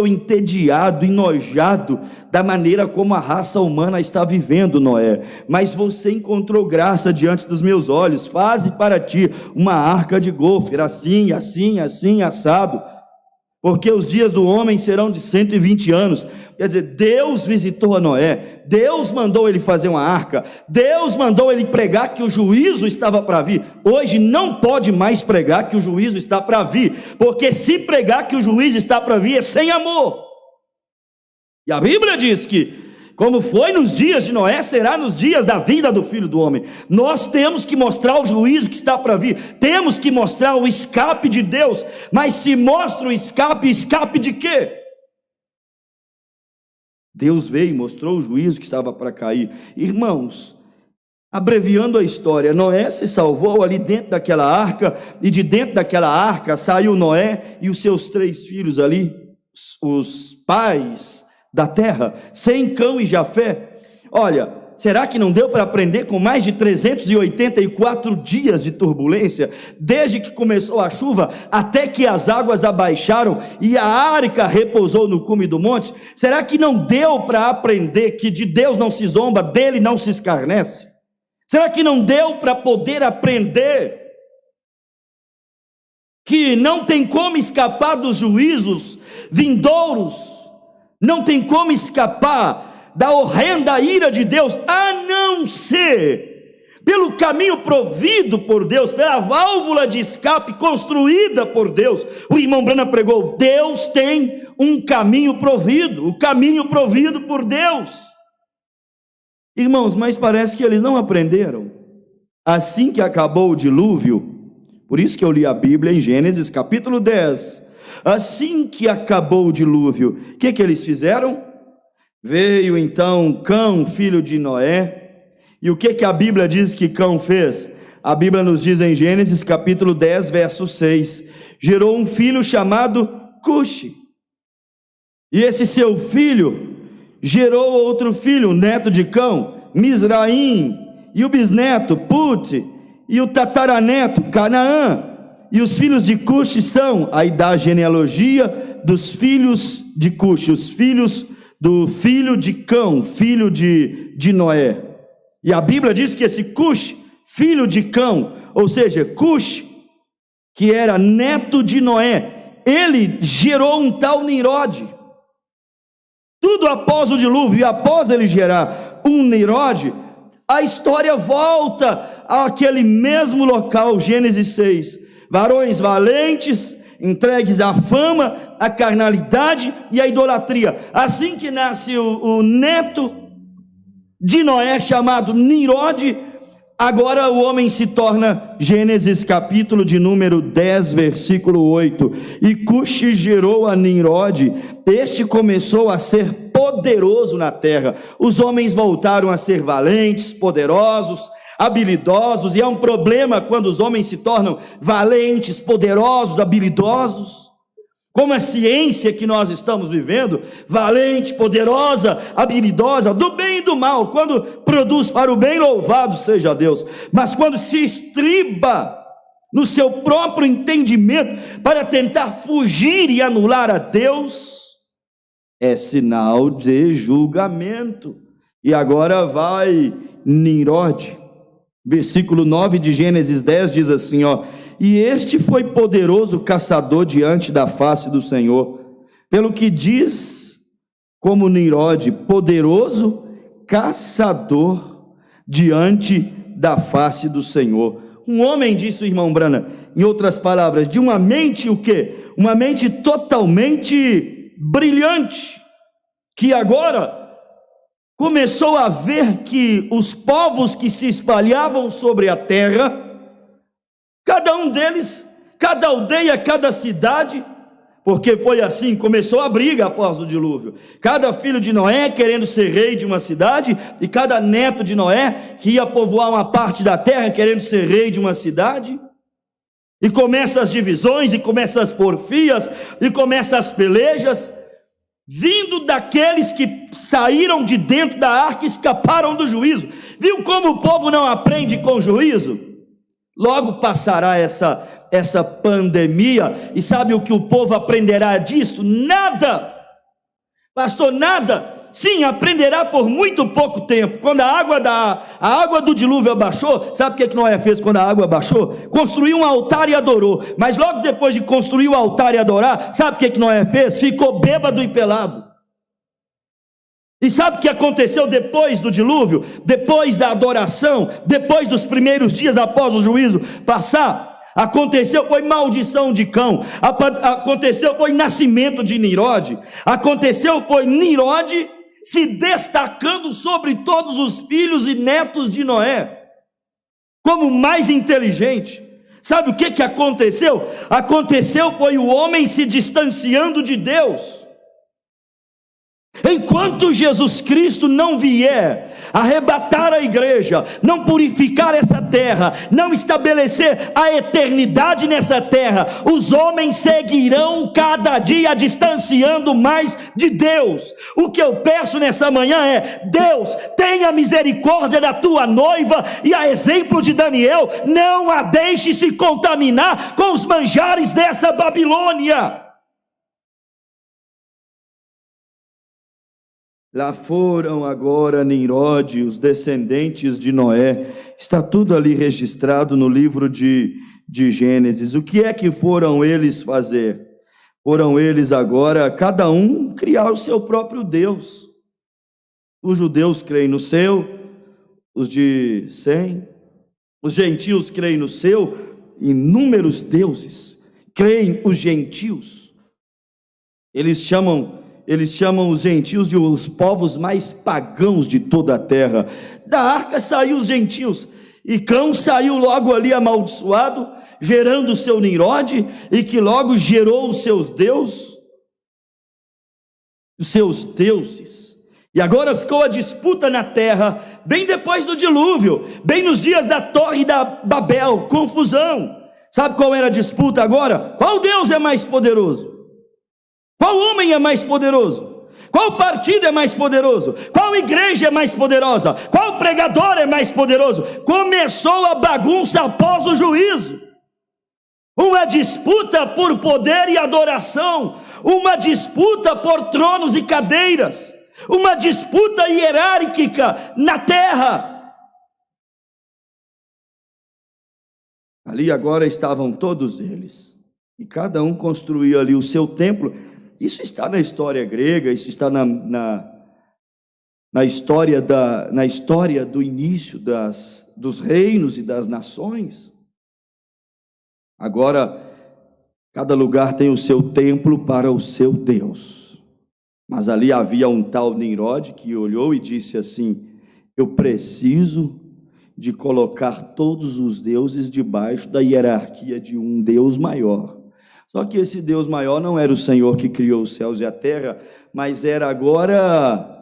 entediado, enojado da maneira como a raça humana está vivendo, Noé, mas você encontrou graça diante dos meus olhos. Faze para ti uma arca de gofer, assim, assim, assim, assado, porque os dias do homem serão de 120 anos. Quer dizer, Deus visitou a Noé, Deus mandou ele fazer uma arca, Deus mandou ele pregar que o juízo estava para vir. Hoje não pode mais pregar que o juízo está para vir, porque se pregar que o juízo está para vir é sem amor. E a Bíblia diz que, como foi nos dias de Noé, será nos dias da vinda do Filho do Homem. Nós temos que mostrar o juízo que está para vir, temos que mostrar o escape de Deus. Mas se mostra o escape, escape de quê? Deus veio e mostrou o juízo que estava para cair. Irmãos, abreviando a história, Noé se salvou ali dentro daquela arca, e de dentro daquela arca saiu Noé e os seus 3 filhos ali, os pais da terra, Sem, Cão e Jafé. Olha, será que não deu para aprender com mais de 384 dias de turbulência, desde que começou a chuva até que as águas abaixaram e a arca repousou no cume do monte? Será que não deu para aprender que de Deus não se zomba, dele não se escarnece? Será que não deu para poder aprender que não tem como escapar dos juízos vindouros? Não tem como escapar da horrenda ira de Deus, a não ser pelo caminho provido por Deus, pela válvula de escape construída por Deus. O irmão Brana pregou: Deus tem um caminho provido, o caminho provido por Deus. Irmãos, mas parece que eles não aprenderam. Assim que acabou o dilúvio, por isso que eu li a Bíblia em Gênesis capítulo 10, assim que acabou o dilúvio, o que eles fizeram? Veio então Cão, filho de Noé, e o que a Bíblia diz que Cão fez? A Bíblia nos diz em Gênesis capítulo 10, verso 6, gerou um filho chamado Cuxi, e esse seu filho gerou outro filho, neto de Cão, Misraim, e o bisneto, Put, e o tataraneto, Canaã. E os filhos de Cuxi são, aí dá a genealogia dos filhos de Cuxi, os filhos do filho de Cão, filho de Noé. E a Bíblia diz que esse Cuxi, filho de Cão, ou seja, Cuxi, que era neto de Noé, ele gerou um tal Nimrod. tudo após o dilúvio, e após ele gerar um Nimrod, a história volta àquele mesmo local, Gênesis 6. Varões valentes, entregues à fama, à carnalidade e à idolatria. Assim que nasce o neto de Noé, chamado Nimrod, agora o homem se torna, Gênesis capítulo de número 10, versículo 8. E Cuxi gerou a Nimrod, este começou a ser poderoso na terra. Os homens voltaram a ser valentes, poderosos, habilidosos, e é um problema quando os homens se tornam valentes, poderosos, habilidosos. Como a ciência que nós estamos vivendo, valente, poderosa, habilidosa, do bem e do mal, quando produz para o bem, louvado seja Deus, mas quando se estriba no seu próprio entendimento para tentar fugir e anular a Deus, é sinal de julgamento. E agora vai Nimrod, versículo 9 de Gênesis 10 diz assim, e este foi poderoso caçador diante da face do Senhor, pelo que diz como Nimrod, poderoso caçador diante da face do Senhor. Um homem, disse o irmão Brana, em outras palavras, de uma mente o quê? Uma mente totalmente brilhante, que agora começou a ver que os povos que se espalhavam sobre a terra, cada um deles, cada aldeia, cada cidade, porque foi assim, começou a briga após o dilúvio, cada filho de Noé querendo ser rei de uma cidade, e cada neto de Noé que ia povoar uma parte da terra querendo ser rei de uma cidade, e começa as divisões, e começa as porfias, e começa as pelejas, vindo daqueles que saíram de dentro da arca e escaparam do juízo. Viu como o povo não aprende com juízo? Logo passará essa pandemia, e sabe o que o povo aprenderá disto? Nada, pastor, nada. Sim, aprenderá por muito pouco tempo. Quando a água do dilúvio abaixou, sabe o que Noé fez quando a água abaixou? Construiu um altar e adorou. Mas logo depois de construir o altar e adorar, sabe o que Noé fez? Ficou bêbado e pelado. E sabe o que aconteceu depois do dilúvio? Depois da adoração, depois dos primeiros dias após o juízo passar? Aconteceu, foi maldição de cão. Aconteceu, foi nascimento de Nimrod. Aconteceu, foi Nimrod se destacando sobre todos os filhos e netos de Noé, como mais inteligente. Sabe o que aconteceu? Aconteceu, foi o homem se distanciando de Deus. Enquanto Jesus Cristo não vier arrebatar a igreja, não purificar essa terra, não estabelecer a eternidade nessa terra, os homens seguirão cada dia distanciando mais de Deus. O que eu peço nessa manhã é: Deus, tenha misericórdia da tua noiva, e a exemplo de Daniel, não a deixe se contaminar com os manjares dessa Babilônia. Lá foram agora Nimrod, os descendentes de Noé, está tudo ali registrado no livro de Gênesis. O que é que foram eles fazer? Foram eles agora, cada um, criar o seu próprio Deus. Os judeus creem no seu, os de Sem, os gentios creem no seu, inúmeros deuses creem os gentios. Eles chamam os gentios de os povos mais pagãos de toda a terra. Da arca saiu os gentios, e Cão saiu logo ali amaldiçoado, gerando o seu Nimrod, e que logo gerou os seus deuses. E agora ficou a disputa na terra, bem depois do dilúvio, bem nos dias da Torre da Babel, confusão. Sabe qual era a disputa agora? Qual Deus é mais poderoso? Qual homem é mais poderoso? Qual partido é mais poderoso? Qual igreja é mais poderosa? Qual pregador é mais poderoso? Começou a bagunça após o juízo. Uma disputa por poder e adoração, uma disputa por tronos e cadeiras, uma disputa hierárquica na terra. Ali agora estavam todos eles, e cada um construía ali o seu templo. Isso está na história grega, isso está na história do início dos reinos e das nações. Agora, cada lugar tem o seu templo para o seu Deus. Mas ali havia um tal Nimrod que olhou e disse assim: eu preciso de colocar todos os deuses debaixo da hierarquia de um Deus maior. Só que esse Deus maior não era o Senhor que criou os céus e a terra, mas era agora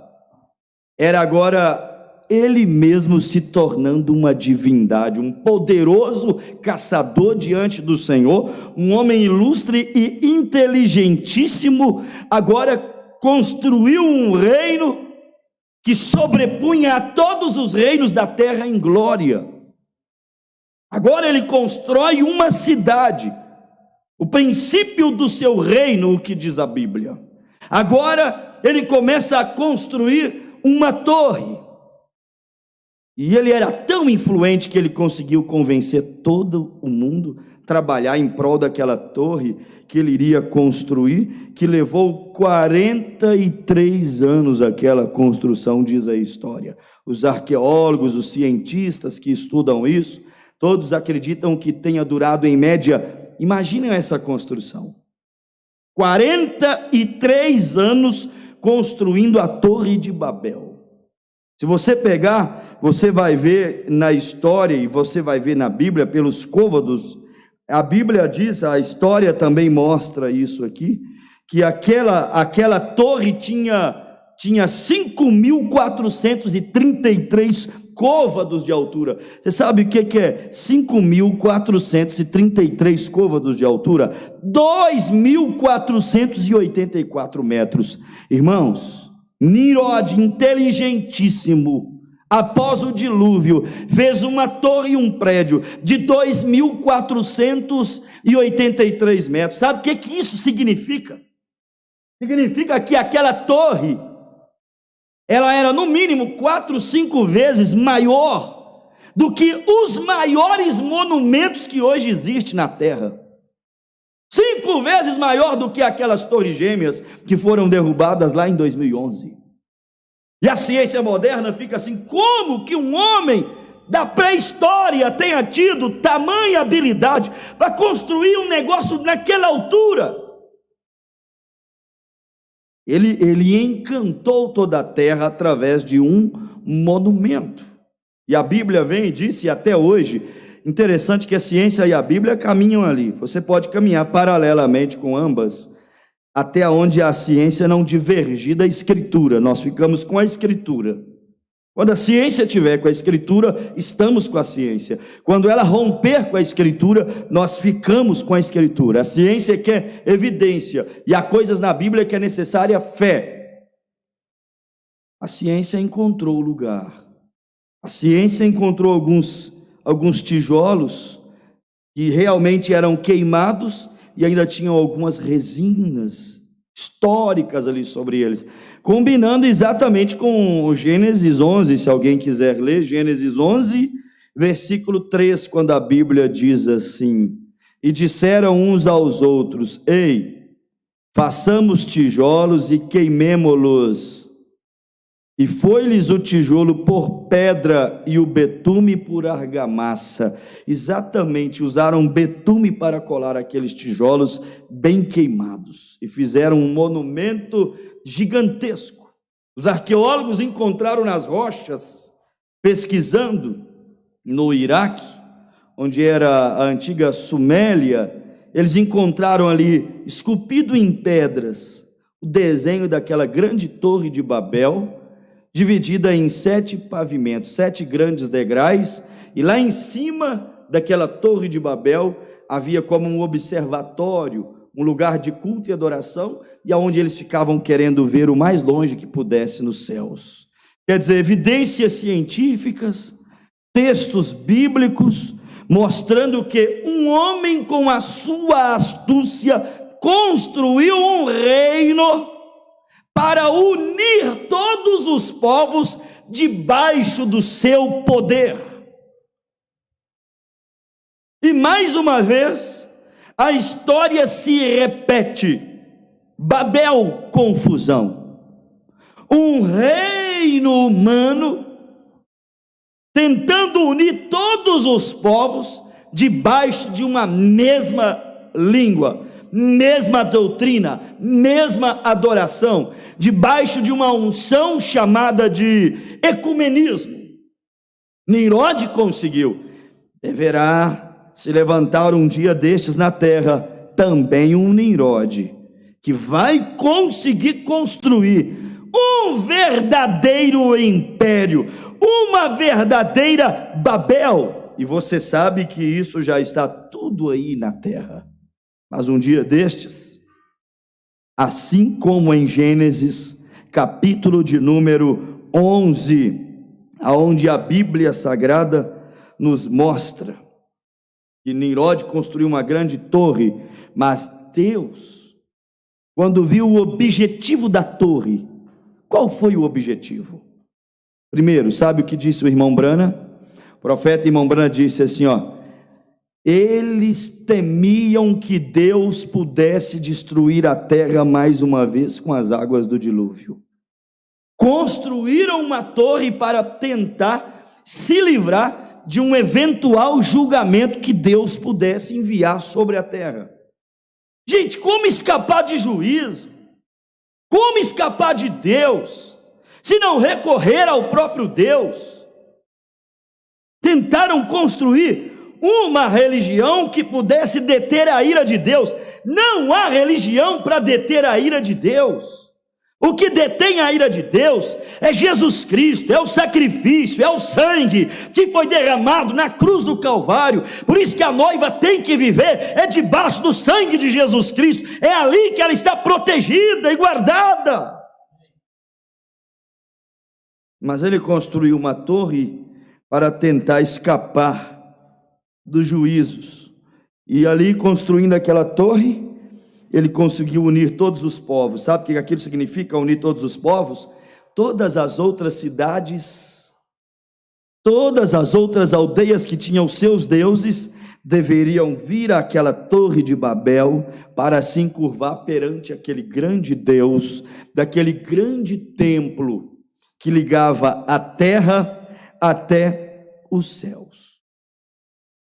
ele mesmo se tornando uma divindade, um poderoso caçador diante do Senhor, um homem ilustre e inteligentíssimo, agora construiu um reino que sobrepunha a todos os reinos da terra em glória. Agora ele constrói uma cidade, o princípio do seu reino, o que diz a Bíblia. Agora ele começa a construir uma torre, e ele era tão influente que ele conseguiu convencer todo o mundo a trabalhar em prol daquela torre que ele iria construir, que levou 43 anos aquela construção, diz a história. Os arqueólogos, os cientistas que estudam isso, todos acreditam que tenha durado em média, imaginem essa construção, 43 anos construindo a Torre de Babel. Se você pegar, você vai ver na história e você vai ver na Bíblia, pelos côvados, a Bíblia diz, a história também mostra isso aqui, que aquela torre tinha 5.433 côvados de altura. Você sabe o que é 5.433 côvados de altura? 2.484 metros. Irmãos, Nimrod, inteligentíssimo, após o dilúvio, fez uma torre e um prédio de 2.483 metros. Sabe o que isso significa? Significa que aquela torre, ela era no mínimo 4, 5 vezes maior do que os maiores monumentos que hoje existem na terra. 5 vezes maior do que aquelas torres gêmeas que foram derrubadas lá em 2011. E a ciência moderna fica assim: como que um homem da pré-história tenha tido tamanha habilidade para construir um negócio naquela altura? Ele encantou toda a terra através de um monumento. E a Bíblia vem e disse, até hoje, interessante que a ciência e a Bíblia caminham ali. Você pode caminhar paralelamente com ambas, até onde a ciência não divergir da Escritura. Nós ficamos com a Escritura. Quando a ciência estiver com a Escritura, estamos com a ciência. Quando ela romper com a Escritura, nós ficamos com a Escritura. A ciência quer evidência, e há coisas na Bíblia que é necessária fé. A ciência encontrou o lugar. A ciência encontrou alguns tijolos que realmente eram queimados e ainda tinham algumas resinas históricas ali sobre eles, combinando exatamente com o Gênesis 11, se alguém quiser ler, Gênesis 11, versículo 3, quando a Bíblia diz assim: e disseram uns aos outros, ei, façamos tijolos e queimemo-los. E foi-lhes o tijolo por pedra e o betume por argamassa. Exatamente, usaram betume para colar aqueles tijolos bem queimados. E fizeram um monumento gigantesco. Os arqueólogos encontraram nas rochas, pesquisando no Iraque, onde era a antiga Sumélia, eles encontraram ali, esculpido em pedras, o desenho daquela grande torre de Babel, dividida em 7 pavimentos, 7 grandes degraus, e lá em cima daquela torre de Babel havia como um observatório, um lugar de culto e adoração, e aonde eles ficavam querendo ver o mais longe que pudesse nos céus. Quer dizer, evidências científicas, textos bíblicos, mostrando que um homem com a sua astúcia construiu um reino para unir todos os povos debaixo do seu poder. E mais uma vez, a história se repete. Babel, confusão. Um reino humano tentando unir todos os povos debaixo de uma mesma língua, mesma doutrina, mesma adoração, debaixo de uma unção chamada de ecumenismo. Nimrod conseguiu. Deverá se levantar um dia destes na terra também um Nimrod, que vai conseguir construir um verdadeiro império, uma verdadeira Babel. E você sabe que isso já está tudo aí na terra. Mas um dia destes, assim como em Gênesis, capítulo de número 11, aonde a Bíblia Sagrada nos mostra que Nimrod construiu uma grande torre, mas Deus, quando viu o objetivo da torre, qual foi o objetivo? Primeiro, sabe o que disse o irmão Brana? O profeta irmão Brana disse assim, eles temiam que Deus pudesse destruir a terra mais uma vez com as águas do dilúvio. Construíram uma torre para tentar se livrar de um eventual julgamento que Deus pudesse enviar sobre a terra. Gente, como escapar de juízo? Como escapar de Deus, se não recorrer ao próprio Deus? Tentaram construir uma religião que pudesse deter a ira de Deus. Não há religião para deter a ira de Deus. O que detém a ira de Deus é Jesus Cristo, é o sacrifício, é o sangue que foi derramado na cruz do Calvário. Por isso que a noiva tem que viver debaixo do sangue de Jesus Cristo. É ali que ela está protegida e guardada. Mas ele construiu uma torre para tentar escapar dos juízos. E ali, construindo aquela torre, ele conseguiu unir todos os povos. Sabe o que aquilo significa, unir todos os povos? Todas as outras cidades, todas as outras aldeias que tinham seus deuses, deveriam vir àquela torre de Babel para se encurvar perante aquele grande Deus, daquele grande templo que ligava a terra até os céus.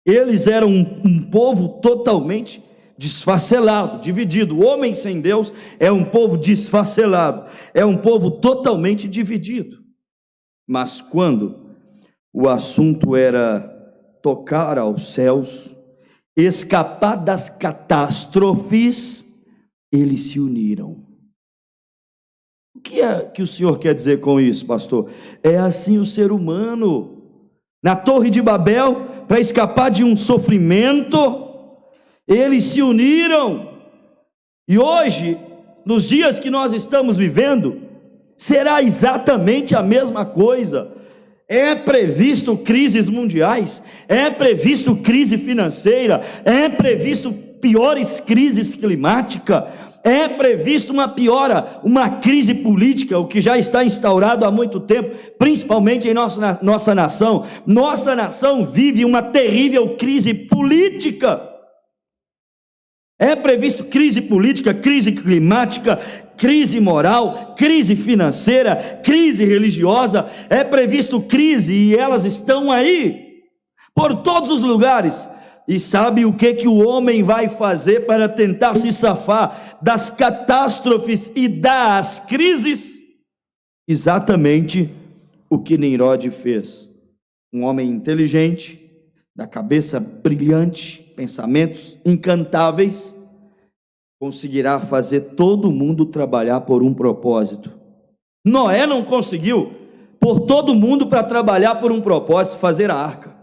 Eles eram um povo totalmente desfacelado, dividido. O homem sem Deus é um povo desfacelado, é um povo totalmente dividido. Mas quando o assunto era tocar aos céus, escapar das catástrofes, eles se uniram. O que é que o senhor quer dizer com isso, pastor? É assim o ser humano. Na Torre de Babel, para escapar de um sofrimento, eles se uniram. E hoje, nos dias que nós estamos vivendo, será exatamente a mesma coisa. É previsto crises mundiais, é previsto crise financeira, é previsto piores crises climáticas, é previsto uma crise política, o que já está instaurado há muito tempo, principalmente em nossa nação. Nossa nação vive uma terrível crise política. É previsto crise política, crise climática, crise moral, crise financeira, crise religiosa. É previsto crise e elas estão aí, por todos os lugares. E sabe o que o homem vai fazer para tentar se safar das catástrofes e das crises? Exatamente o que Nimrod fez. Um homem inteligente, da cabeça brilhante, pensamentos encantáveis, conseguirá fazer todo mundo trabalhar por um propósito. Noé não conseguiu pôr todo mundo para trabalhar por um propósito, fazer a arca.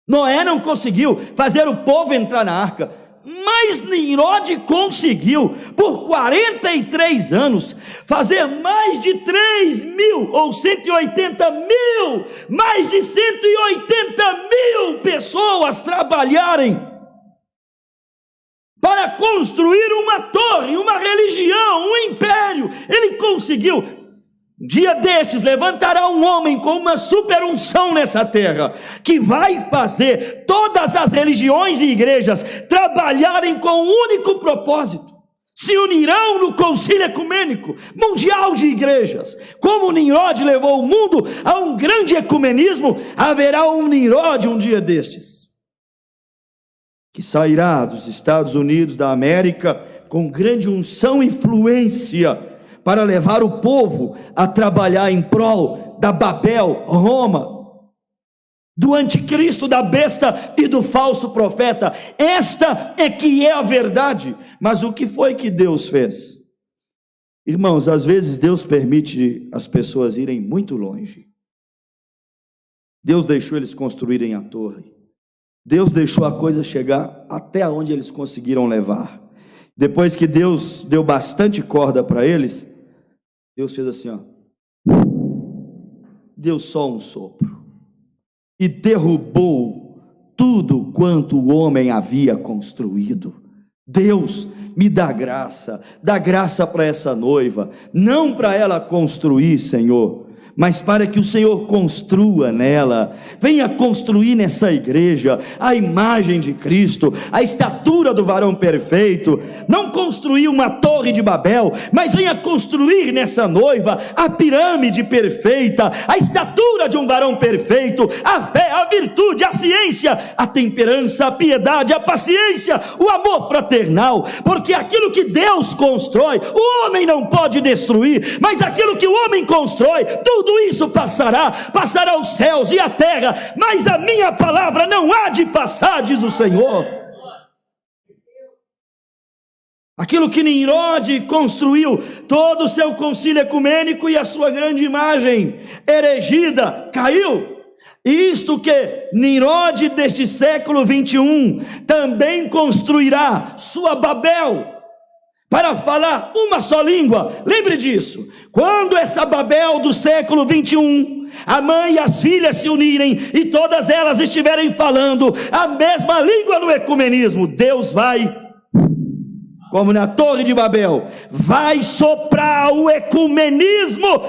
Noé não conseguiu fazer o povo entrar na arca, mas Nimrod conseguiu, por 43 anos, fazer mais de 3 mil, ou 180 mil, mais de 180 mil pessoas trabalharem para construir uma torre, uma religião, um império. Ele conseguiu. Dia destes levantará um homem com uma super unção nessa terra, que vai fazer todas as religiões e igrejas trabalharem com um único propósito: se unirão no concílio ecumênico mundial de igrejas. Como Nimrod levou o mundo a um grande ecumenismo, haverá um Nimrod um dia destes, que sairá dos Estados Unidos da América com grande unção e influência para levar o povo a trabalhar em prol da Babel, Roma, do anticristo, da besta e do falso profeta. Esta é que é a verdade. Mas o que foi que Deus fez? Irmãos, às vezes Deus permite as pessoas irem muito longe. Deus deixou eles construírem a torre. Deus deixou a coisa chegar até onde eles conseguiram levar. Depois que Deus deu bastante corda para eles, Deus fez assim, ó. Deu só um sopro e derrubou tudo quanto o homem havia construído. Deus, me dá graça para essa noiva, não para ela construir, Senhor, mas para que o Senhor construa nela. Venha construir nessa igreja a imagem de Cristo, a estatura do varão perfeito. Não construir uma torre de Babel, mas venha construir nessa noiva a pirâmide perfeita, a estatura de um varão perfeito, a fé, a virtude, a ciência, a temperança, a piedade, a paciência, o amor fraternal. Porque aquilo que Deus constrói, o homem não pode destruir, mas aquilo que o homem constrói, tudo isso passará os céus e a terra, mas a minha palavra não há de passar, diz o Senhor. Aquilo que Nimrod construiu, todo o seu concílio ecumênico e a sua grande imagem erigida, caiu. Isto que Nimrod deste século 21 também construirá sua Babel, para falar uma só língua. Lembre disso, quando essa Babel do século 21, a mãe e as filhas se unirem e todas elas estiverem falando a mesma língua no ecumenismo, Deus vai, como na Torre de Babel, vai soprar o ecumenismo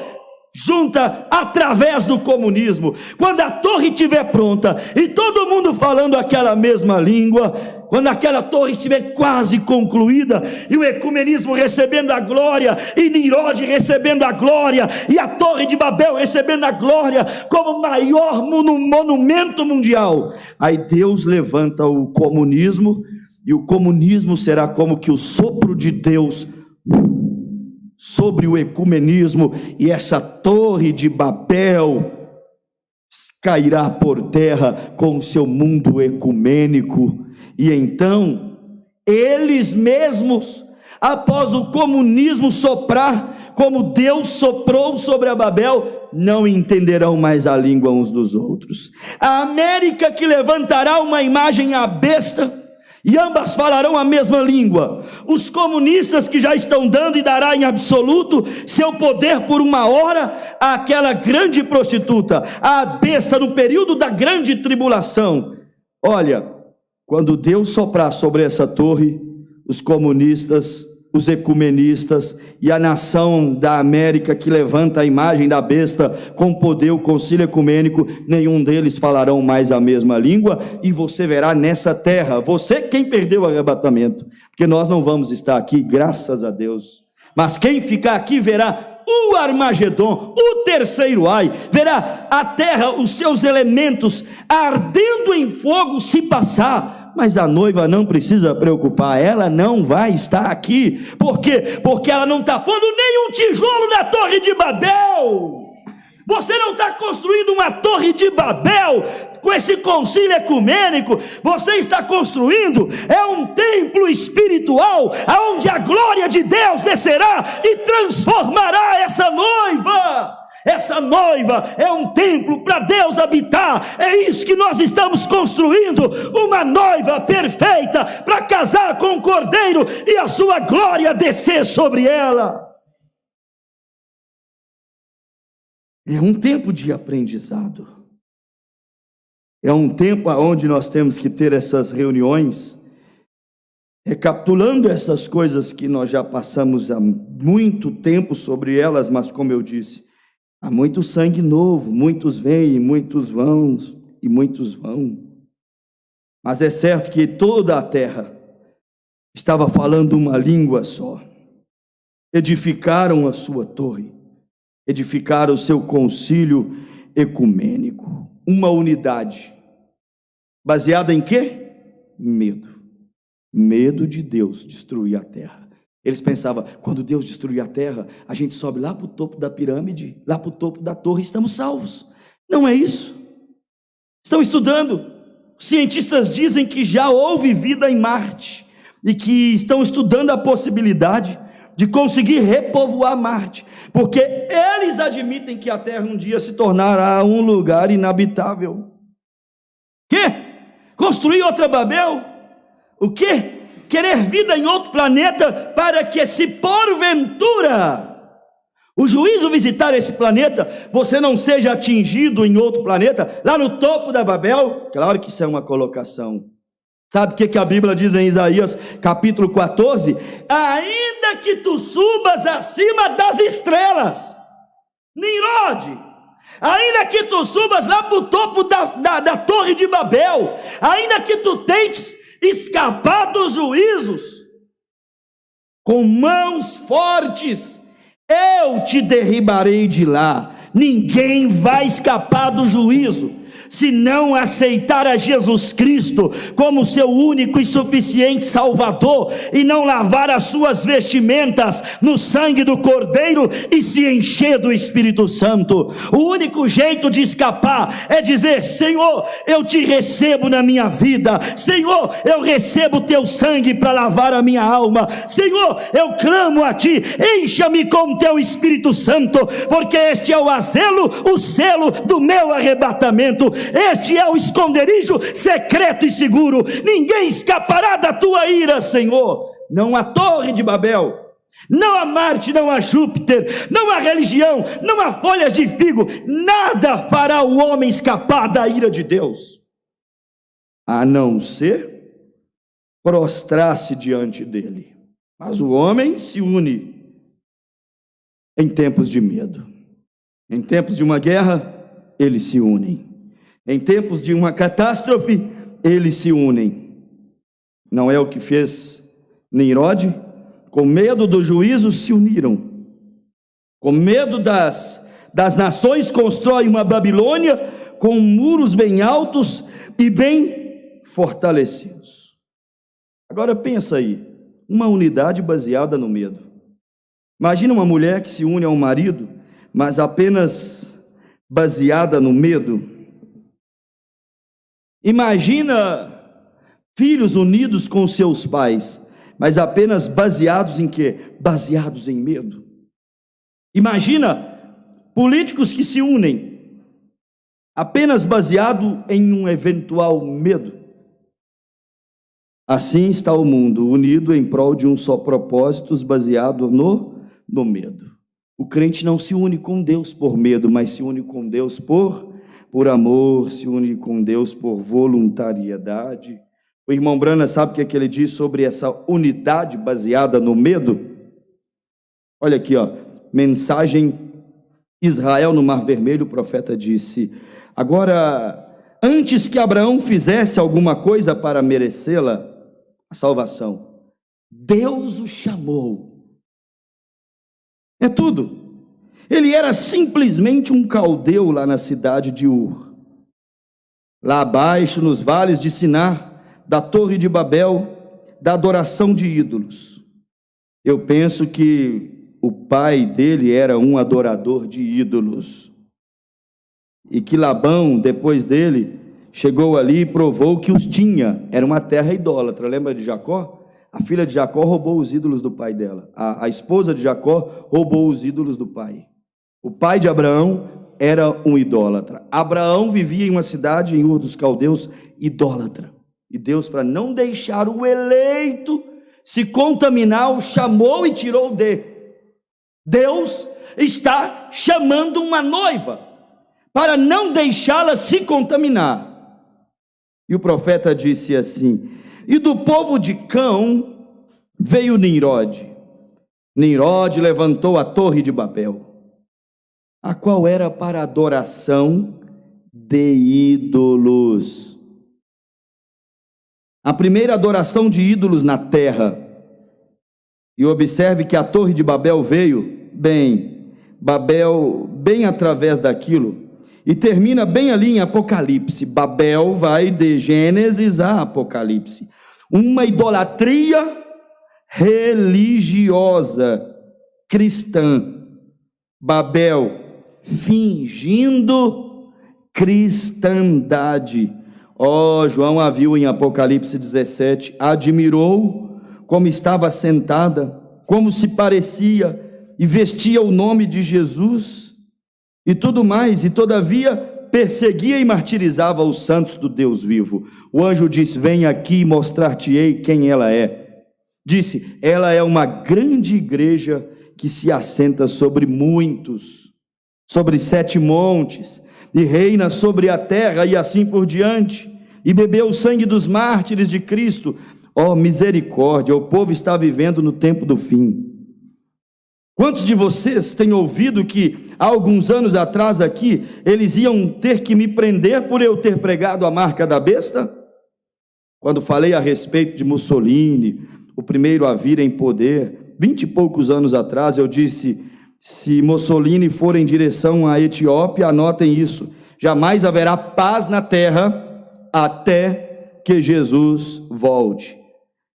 junta através do comunismo. Quando a torre estiver pronta e todo mundo falando aquela mesma língua, quando aquela torre estiver quase concluída e o ecumenismo recebendo a glória, e Nimrod recebendo a glória, e a Torre de Babel recebendo a glória como maior monumento mundial, aí Deus levanta o comunismo, e o comunismo será como que o sopro de Deus sobre o ecumenismo, e essa Torre de Babel cairá por terra com o seu mundo ecumênico. E então eles mesmos, após o comunismo soprar como Deus soprou sobre a Babel, não entenderão mais a língua uns dos outros. A América que levantará uma imagem à besta, e ambas falarão a mesma língua. Os comunistas que já estão dando e dará em absoluto seu poder por uma hora àquela grande prostituta, a besta, no período da grande tribulação. Olha, quando Deus soprar sobre essa torre, os comunistas, os ecumenistas e a nação da América que levanta a imagem da besta com poder, o concílio ecumênico, nenhum deles falarão mais a mesma língua, e você verá nessa terra, você quem perdeu o arrebatamento, porque nós não vamos estar aqui, graças a Deus, mas quem ficar aqui verá o Armagedon, o terceiro ai, verá a terra, os seus elementos ardendo em fogo se passar. Mas a noiva não precisa preocupar, ela não vai estar aqui. Por quê? Porque ela não está pondo nenhum tijolo na Torre de Babel. Você não está construindo uma Torre de Babel com esse concílio ecumênico. Você está construindo um templo espiritual, onde a glória de Deus descerá e transformará essa noiva. Essa noiva é um templo para Deus habitar. É isso que nós estamos construindo, uma noiva perfeita para casar com o Cordeiro e a sua glória descer sobre ela. É um tempo de aprendizado. É um tempo onde nós temos que ter essas reuniões, recapitulando essas coisas que nós já passamos há muito tempo sobre elas, mas como eu disse, há muito sangue novo, muitos vêm, muitos vão, e muitos vão. Mas é certo que toda a terra estava falando uma língua só. Edificaram a sua torre, edificaram o seu concílio ecumênico, uma unidade, baseada em quê? Medo de Deus destruir a terra. Eles pensavam, quando Deus destruir a terra, a gente sobe lá para o topo da pirâmide, lá para o topo da torre, estamos salvos. Não é isso. Estão estudando, cientistas dizem que já houve vida em Marte, e que estão estudando a possibilidade de conseguir repovoar Marte, porque eles admitem que a terra um dia se tornará um lugar inabitável. Que? Construir outra Babel? O quê? Querer vida em outro planeta para que, se porventura o juízo visitar esse planeta, você não seja atingido em outro planeta, lá no topo da Babel? Claro que isso é uma colocação. Sabe o que a Bíblia diz em Isaías capítulo 14? Ainda que tu subas acima das estrelas, Nimrod, ainda que tu subas lá para o topo da torre de Babel, ainda que tu tentes escapar dos juízos, com mãos fortes, eu te derribarei de lá. Ninguém vai escapar do juízo se não aceitar a Jesus Cristo como seu único e suficiente Salvador, e não lavar as suas vestimentas no sangue do Cordeiro e se encher do Espírito Santo. O único jeito de escapar é dizer: Senhor, eu te recebo na minha vida. Senhor, eu recebo o teu sangue para lavar a minha alma. Senhor, eu clamo a ti, encha-me com o teu Espírito Santo, porque este é o azelo, o selo do meu arrebatamento. Este é o esconderijo secreto e seguro. Ninguém escapará da tua ira, Senhor. Não a torre de Babel, não a Marte, não a Júpiter, não a religião, não a folhas de figo, nada fará o homem escapar da ira de Deus, a não ser prostrar-se diante dele. Mas o homem se une em tempos de medo, em tempos de uma guerra, eles se unem. Em tempos de uma catástrofe, eles se unem. Não é o que fez Nimrod? Com medo do juízo se uniram. Com medo das nações, constrói uma Babilônia com muros bem altos e bem fortalecidos. Agora pensa aí, uma unidade baseada no medo. Imagina uma mulher que se une ao marido, mas apenas baseada no medo. Imagina filhos unidos com seus pais, mas apenas baseados em quê? Baseados em medo. Imagina políticos que se unem apenas baseado em um eventual medo. Assim está o mundo, unido em prol de um só propósito, baseado no medo. O crente não se une com Deus por medo, mas se une com Deus por amor, se une com Deus por voluntariedade. O irmão Brana sabe o que ele diz sobre essa unidade baseada no medo? Olha aqui, mensagem Israel no Mar Vermelho, o profeta disse: agora, antes que Abraão fizesse alguma coisa para merecê-la, a salvação, Deus o chamou. É tudo. Ele era simplesmente um caldeu lá na cidade de Ur. Lá abaixo, nos vales de Sinar, da torre de Babel, da adoração de ídolos. Eu penso que o pai dele era um adorador de ídolos. E que Labão, depois dele, chegou ali e provou que os tinha. Era uma terra idólatra. Lembra de Jacó? A filha de Jacó roubou os ídolos do pai dela. A esposa de Jacó roubou os ídolos do pai. O pai de Abraão era um idólatra. Abraão vivia em uma cidade, em Ur dos Caldeus, idólatra. E Deus, para não deixar o eleito se contaminar, o chamou e tirou de. Deus está chamando uma noiva para não deixá-la se contaminar. E o profeta disse assim: e do povo de Cão veio Nimrod. Nimrod levantou a torre de Babel, a qual era para adoração de ídolos. A primeira adoração de ídolos na terra E observe que a torre de Babel veio Babel bem através daquilo, e termina bem ali em Apocalipse. Babel vai de Gênesis a Apocalipse. Uma idolatria religiosa cristã. Babel fingindo cristandade. João a viu em Apocalipse 17, admirou como estava sentada, como se parecia e vestia o nome de Jesus e tudo mais, e todavia perseguia e martirizava os santos do Deus vivo. O anjo disse: vem aqui e mostrar-te-ei quem ela é. Disse: ela é uma grande igreja que se assenta sobre muitos, sobre 7 montes, e reina sobre a terra, e assim por diante, e bebeu o sangue dos mártires de Cristo. Misericórdia, o povo está vivendo no tempo do fim. Quantos de vocês têm ouvido que há alguns anos atrás aqui, eles iam ter que me prender por eu ter pregado a marca da besta? Quando falei a respeito de Mussolini, o primeiro a vir em poder, 20 e poucos anos atrás, eu disse: se Mussolini for em direção à Etiópia, anotem isso, jamais haverá paz na terra até que Jesus volte.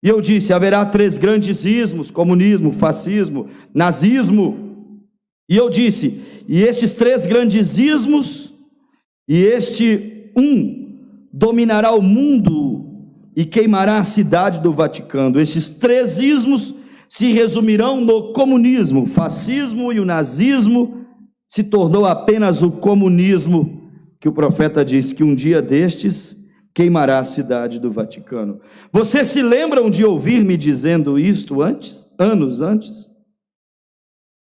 E eu disse: haverá 3 grandes ismos: comunismo, fascismo, nazismo. E eu disse: e estes 3 grandes ismos, e este dominará o mundo e queimará a cidade do Vaticano. Estes 3 ismos se resumirão no comunismo. O fascismo e o nazismo se tornou apenas o comunismo, que o profeta disse que um dia destes queimará a cidade do Vaticano. Vocês se lembram de ouvir-me dizendo isto antes?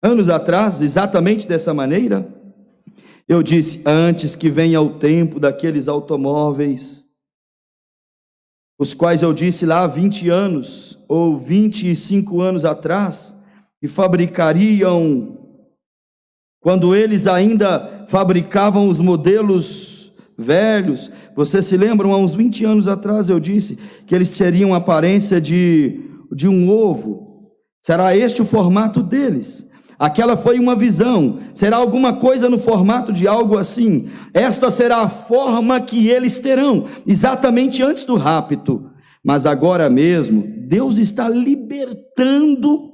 Anos atrás, exatamente dessa maneira? Eu disse: antes que venha o tempo daqueles automóveis, os quais eu disse lá há 20 anos, ou 25 anos atrás, que fabricariam, quando eles ainda fabricavam os modelos velhos. Vocês se lembram, há uns 20 anos atrás eu disse que eles teriam a aparência de um ovo. Será este o formato deles? Aquela foi uma visão. Será alguma coisa no formato de algo assim? Esta será a forma que eles terão, exatamente antes do rapto. Mas agora mesmo, Deus está libertando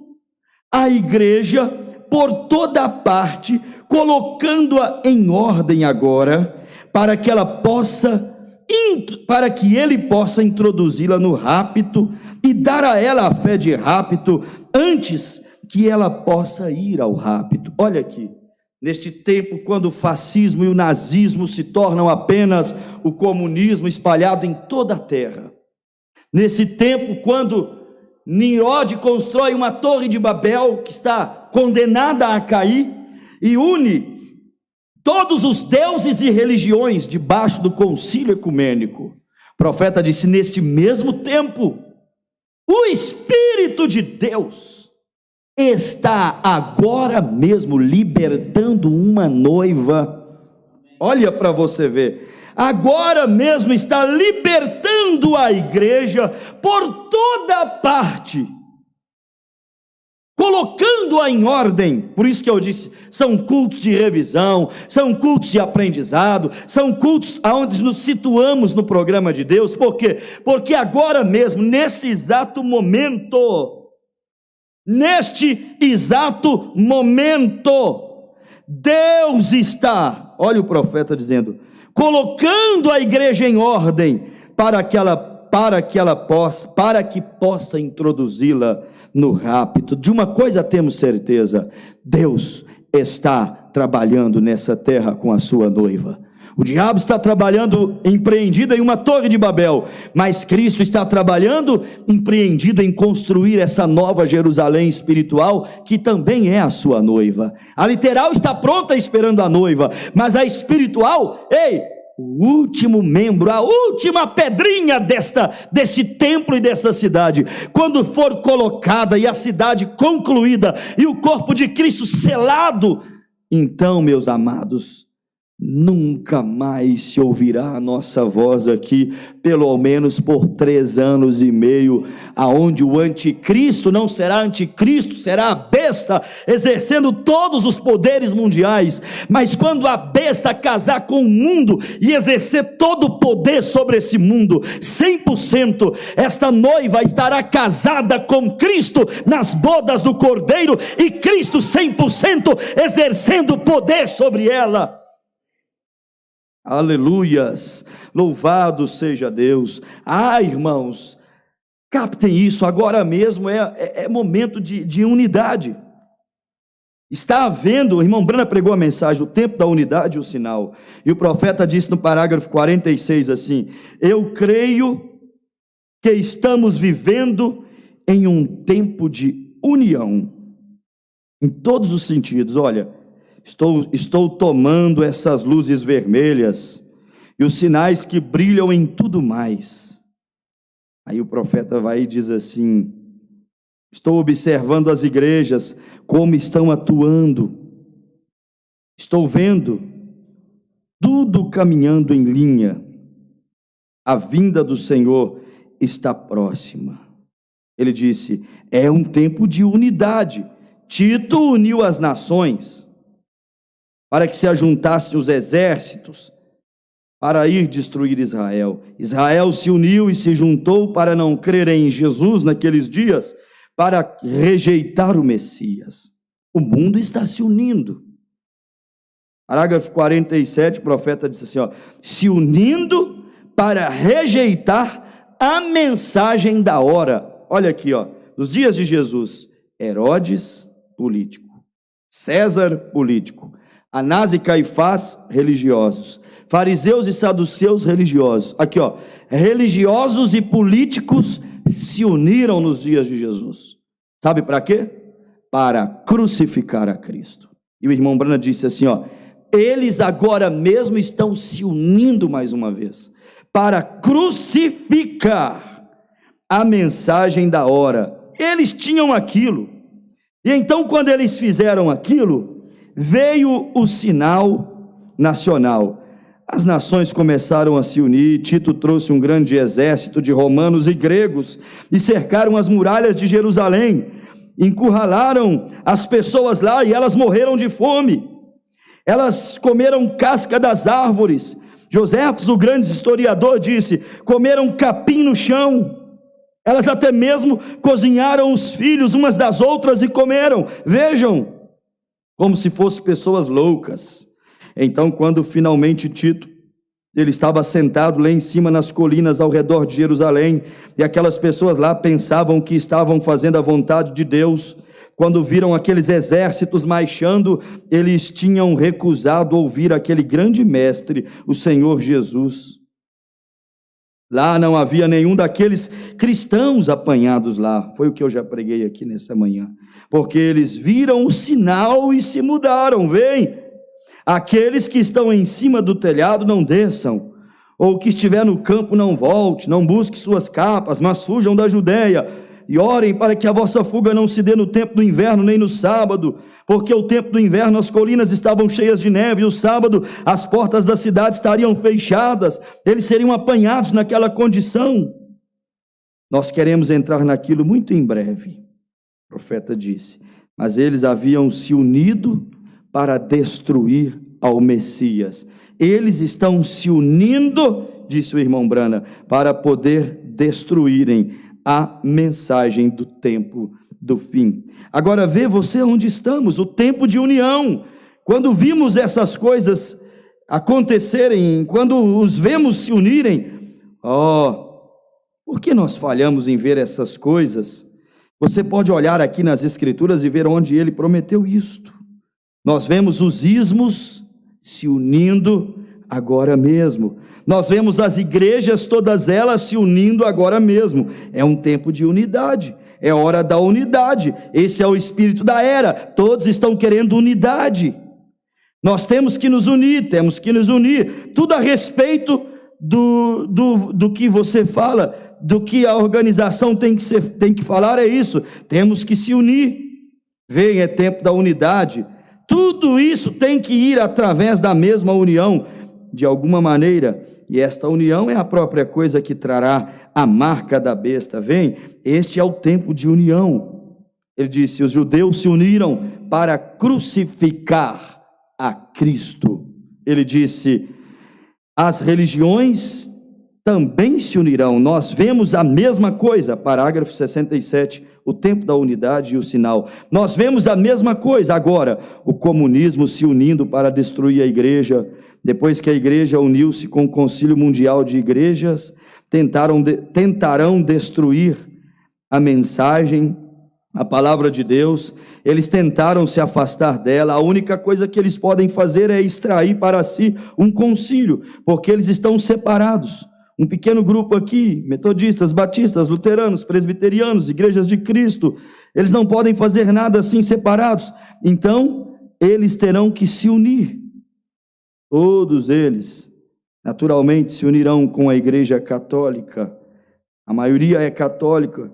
a igreja por toda parte, colocando-a em ordem agora, para que ele possa introduzi-la no rapto e dar a ela a fé de rapto antes que ela possa ir ao rapto. Olha aqui, neste tempo quando o fascismo e o nazismo se tornam apenas o comunismo espalhado em toda a terra, nesse tempo quando Nimrod constrói uma torre de Babel que está condenada a cair e une todos os deuses e religiões debaixo do concílio ecumênico. O profeta disse: neste mesmo tempo, o Espírito de Deus está agora mesmo libertando uma noiva. Olha para você ver, agora mesmo está libertando a igreja por toda parte, colocando-a em ordem. Por isso que eu disse, são cultos de revisão, são cultos de aprendizado, são cultos onde nos situamos no programa de Deus. Por quê? Porque agora mesmo, nesse exato momento, Deus está, olha o profeta dizendo, colocando a igreja em ordem, para que possa introduzi-la no rapto. De uma coisa temos certeza: Deus está trabalhando nessa terra com a sua noiva. O diabo está trabalhando empreendido em uma torre de Babel, mas Cristo está trabalhando empreendido em construir essa nova Jerusalém espiritual, que também é a sua noiva. A literal está pronta esperando a noiva, mas a espiritual, o último membro, a última pedrinha desse templo e dessa cidade, quando for colocada e a cidade concluída e o corpo de Cristo selado, então, meus amados, nunca mais se ouvirá a nossa voz aqui, pelo menos por 3 anos e meio, aonde o anticristo não será anticristo, será a besta, exercendo todos os poderes mundiais. Mas quando a besta casar com o mundo e exercer todo o poder sobre esse mundo, 100%, esta noiva estará casada com Cristo nas bodas do Cordeiro, e Cristo 100% exercendo poder sobre ela. Aleluias, louvado seja Deus. Irmãos, captem isso, agora mesmo é momento de unidade. Está havendo, o irmão Brana pregou a mensagem, o tempo da unidade e o sinal, e o profeta disse no parágrafo 46 assim: eu creio que estamos vivendo em um tempo de união, em todos os sentidos. Olha, Estou tomando essas luzes vermelhas e os sinais que brilham em tudo mais. Aí o profeta vai e diz assim: estou observando as igrejas, como estão atuando. Estou vendo tudo caminhando em linha. A vinda do Senhor está próxima. Ele disse: é um tempo de unidade. Tito uniu as nações para que se ajuntassem os exércitos para ir destruir Israel. Israel se uniu e se juntou para não crer em Jesus naqueles dias, para rejeitar o Messias. O mundo está se unindo. Parágrafo 47, o profeta disse assim, se unindo para rejeitar a mensagem da hora. Olha aqui, nos dias de Jesus, Herodes, político; César, político; Anás e Caifás, religiosos; fariseus e saduceus, religiosos. Aqui, religiosos e políticos se uniram nos dias de Jesus. Sabe para quê? Para crucificar a Cristo. E o irmão Brana disse assim, eles agora mesmo estão se unindo mais uma vez, para crucificar a mensagem da hora. Eles tinham aquilo, e então quando eles fizeram aquilo, veio o sinal nacional. As nações começaram a se unir. Tito trouxe um grande exército de romanos e gregos e cercaram as muralhas de Jerusalém, encurralaram as pessoas lá e elas morreram de fome. Elas comeram casca das árvores. Joséfos, o grande historiador, disse: comeram capim no chão. Elas até mesmo cozinharam os filhos umas das outras e comeram. Vejam, como se fossem pessoas loucas. Então, quando finalmente Tito, ele estava sentado lá em cima nas colinas ao redor de Jerusalém, e aquelas pessoas lá pensavam que estavam fazendo a vontade de Deus. Quando viram aqueles exércitos marchando, eles tinham recusado ouvir aquele grande mestre, o Senhor Jesus. Lá não havia nenhum daqueles cristãos apanhados lá. Foi o que eu já preguei aqui nessa manhã. Porque eles viram o sinal e se mudaram. Vem, aqueles que estão em cima do telhado não desçam, ou que estiver no campo não volte, não busque suas capas, mas fujam da Judeia, e orem para que a vossa fuga não se dê no tempo do inverno, nem no sábado, porque o tempo do inverno as colinas estavam cheias de neve, e o sábado as portas da cidade estariam fechadas, eles seriam apanhados naquela condição. Nós queremos entrar naquilo muito em breve, o profeta disse, mas eles haviam se unido para destruir ao Messias. Eles estão se unindo, disse o irmão Brana, para poder destruírem a mensagem do tempo do fim. Agora vê você onde estamos, o tempo de união. Quando vimos essas coisas acontecerem, quando os vemos se unirem, por que nós falhamos em ver essas coisas? Você pode olhar aqui nas Escrituras e ver onde ele prometeu isto. Nós vemos os ismos se unindo agora mesmo. Nós vemos as igrejas, todas elas se unindo agora mesmo. É um tempo de unidade, é hora da unidade. Esse é o espírito da era, todos estão querendo unidade. Nós temos que nos unir, tudo a respeito do que você fala, do que a organização tem que falar, é isso, temos que se unir. Vem, é tempo da unidade. Tudo isso tem que ir através da mesma união, de alguma maneira, e esta união é a própria coisa que trará a marca da besta. Vem, este é o tempo de união. Ele disse: os judeus se uniram para crucificar a Cristo. Ele disse: as religiões também se unirão. Nós vemos a mesma coisa, parágrafo 67, o tempo da unidade e o sinal. Nós vemos a mesma coisa agora, o comunismo se unindo para destruir a igreja. Depois que a igreja uniu-se com o Concílio Mundial de Igrejas, tentarão destruir a mensagem, a palavra de Deus. Eles tentaram se afastar dela. A única coisa que eles podem fazer é extrair para si um concílio, porque eles estão separados. Um pequeno grupo aqui, metodistas, batistas, luteranos, presbiterianos, igrejas de Cristo, eles não podem fazer nada assim separados. Então, eles terão que se unir. Todos eles, naturalmente, se unirão com a igreja católica. A maioria é católica.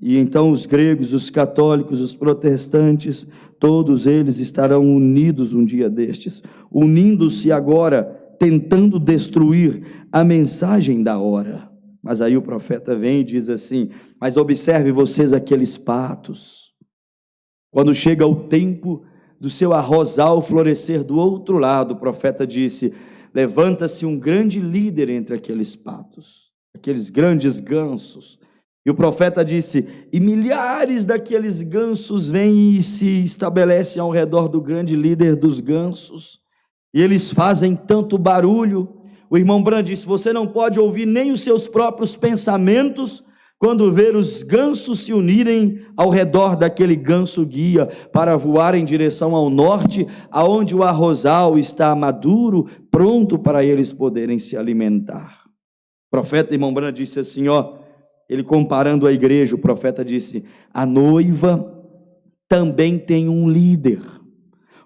E então os gregos, os católicos, os protestantes, todos eles estarão unidos um dia destes, unindo-se agora, tentando destruir a mensagem da hora. Mas aí o profeta vem e diz assim: mas observe vocês aqueles patos. Quando chega o tempo do seu arrozal florescer do outro lado, o profeta disse: levanta-se um grande líder entre aqueles patos, aqueles grandes gansos. E o profeta disse: e milhares daqueles gansos vêm e se estabelecem ao redor do grande líder dos gansos, e eles fazem tanto barulho. O irmão Branham disse: você não pode ouvir nem os seus próprios pensamentos quando ver os gansos se unirem ao redor daquele ganso guia para voar em direção ao norte, aonde o arrozal está maduro, pronto para eles poderem se alimentar. O profeta, irmão Branham, disse assim, ele comparando a igreja, o profeta disse: a noiva também tem um líder.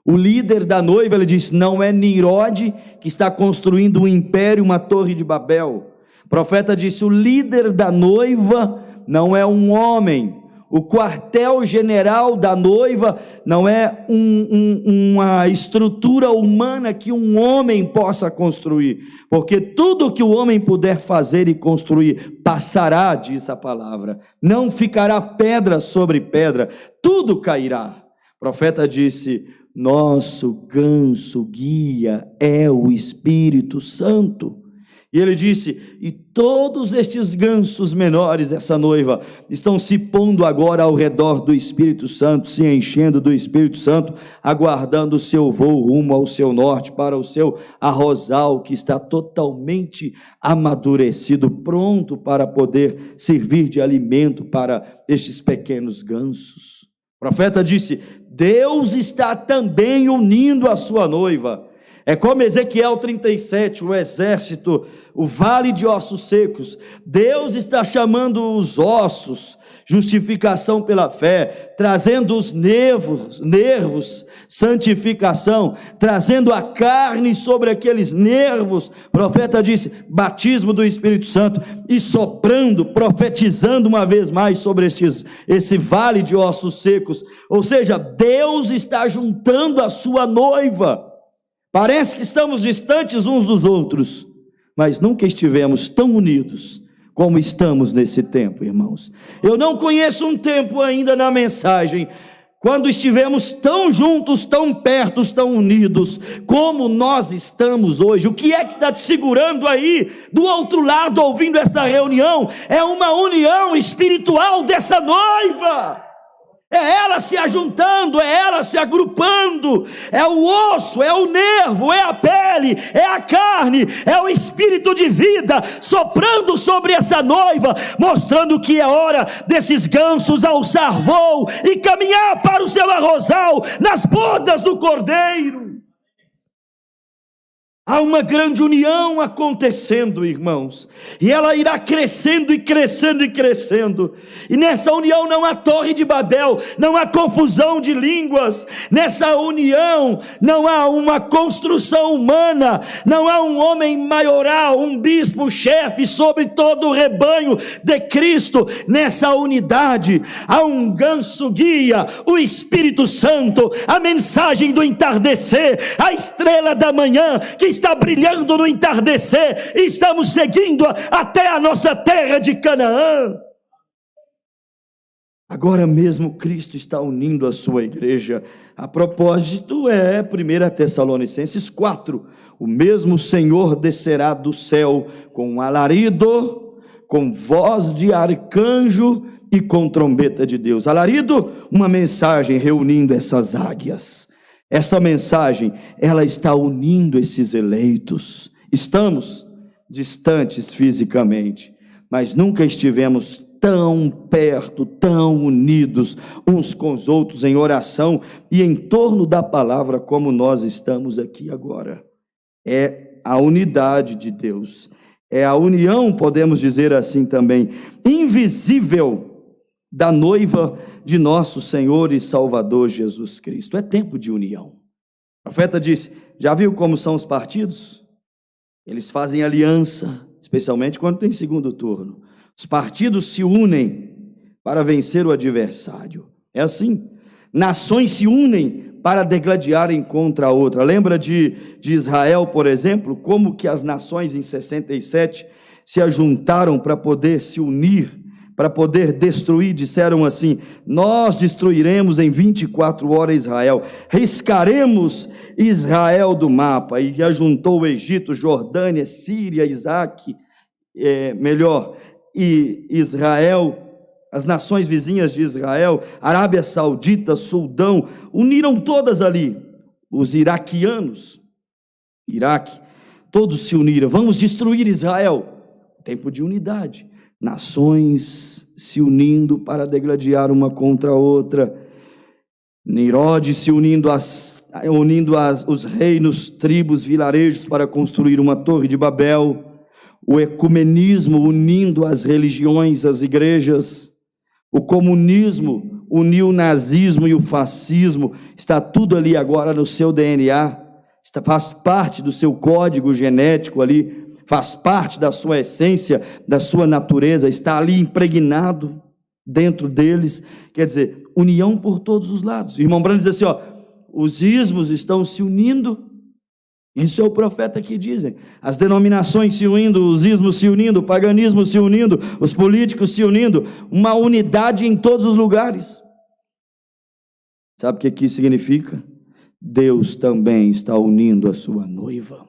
O líder da noiva, ele disse, não é Nimrod que está construindo um império, uma torre de Babel. O profeta disse: o líder da noiva não é um homem. O quartel-general da noiva não é uma estrutura humana que um homem possa construir, porque tudo que o homem puder fazer e construir passará, diz a palavra, não ficará pedra sobre pedra, tudo cairá. O profeta disse: nosso ganso guia é o Espírito Santo. E ele disse: e todos estes gansos menores, essa noiva, estão se pondo agora ao redor do Espírito Santo, se enchendo do Espírito Santo, aguardando o seu voo rumo ao seu norte, para o seu arrozal, que está totalmente amadurecido, pronto para poder servir de alimento para estes pequenos gansos. O profeta disse: Deus está também unindo a sua noiva. É como Ezequiel 37, o exército, o vale de ossos secos. Deus está chamando os ossos, justificação pela fé, trazendo os nervos, santificação, trazendo a carne sobre aqueles nervos. O profeta disse: batismo do Espírito Santo, e soprando, profetizando uma vez mais sobre esse vale de ossos secos. Ou seja, Deus está juntando a sua noiva. Parece que estamos distantes uns dos outros, mas nunca estivemos tão unidos como estamos nesse tempo, irmãos. Eu não conheço um tempo ainda na mensagem quando estivemos tão juntos, tão perto, tão unidos, como nós estamos hoje. O que é que está te segurando aí, do outro lado, ouvindo essa reunião? É uma união espiritual dessa noiva. É ela se ajuntando, é ela se agrupando, é o osso, é o nervo, é a pele, é a carne, é o espírito de vida soprando sobre essa noiva, mostrando que é hora desses gansos alçar voo e caminhar para o seu arrozal nas bodas do Cordeiro. Há uma grande união acontecendo, irmãos, e ela irá crescendo e crescendo e crescendo, e nessa união não há torre de Babel, não há confusão de línguas, nessa união não há uma construção humana, não há um homem maioral, um bispo chefe sobre todo o rebanho de Cristo. Nessa unidade há um ganso guia, o Espírito Santo, a mensagem do entardecer, a estrela da manhã que está brilhando no entardecer, e estamos seguindo até a nossa terra de Canaã. Agora mesmo Cristo está unindo a sua igreja. A propósito, 1 Tessalonicenses 4, o mesmo Senhor descerá do céu com alarido, com voz de arcanjo e com trombeta de Deus. Alarido, uma mensagem reunindo essas águias. Essa mensagem, ela está unindo esses eleitos. Estamos distantes fisicamente, mas nunca estivemos tão perto, tão unidos uns com os outros em oração e em torno da palavra como nós estamos aqui agora. É a unidade de Deus, é a união, podemos dizer assim também, invisível da noiva de nosso Senhor e Salvador Jesus Cristo. É tempo de união. O profeta disse: já viu como são os partidos? Eles fazem aliança, especialmente quando tem segundo turno. Os partidos se unem para vencer o adversário. É assim. Nações se unem para degladiarem contra a outra. Lembra de Israel, por exemplo, como que as nações em 67 se ajuntaram para poder se unir, para poder destruir. Disseram assim: nós destruiremos em 24 horas Israel, riscaremos Israel do mapa. E ajuntou o Egito, Jordânia, Síria, e Israel, as nações vizinhas de Israel, Arábia Saudita, Sudão, uniram todas ali. Os iraquianos, Iraque, todos se uniram. Vamos destruir Israel. Tempo de unidade. Nações se unindo para degladiar uma contra a outra. Nirode se unindo os reinos, tribos, vilarejos para construir uma torre de Babel. O ecumenismo unindo as religiões, as igrejas. O comunismo uniu o nazismo e o fascismo. Está tudo ali agora no seu DNA. Faz parte do seu código genético ali. Faz parte da sua essência, da sua natureza, está ali impregnado dentro deles. Quer dizer, união por todos os lados. O irmão Branham diz assim, os ismos estão se unindo. Isso é o profeta que dizem. As denominações se unindo, os ismos se unindo, o paganismo se unindo, os políticos se unindo. Uma unidade em todos os lugares. Sabe o que isso significa? Deus também está unindo a sua noiva.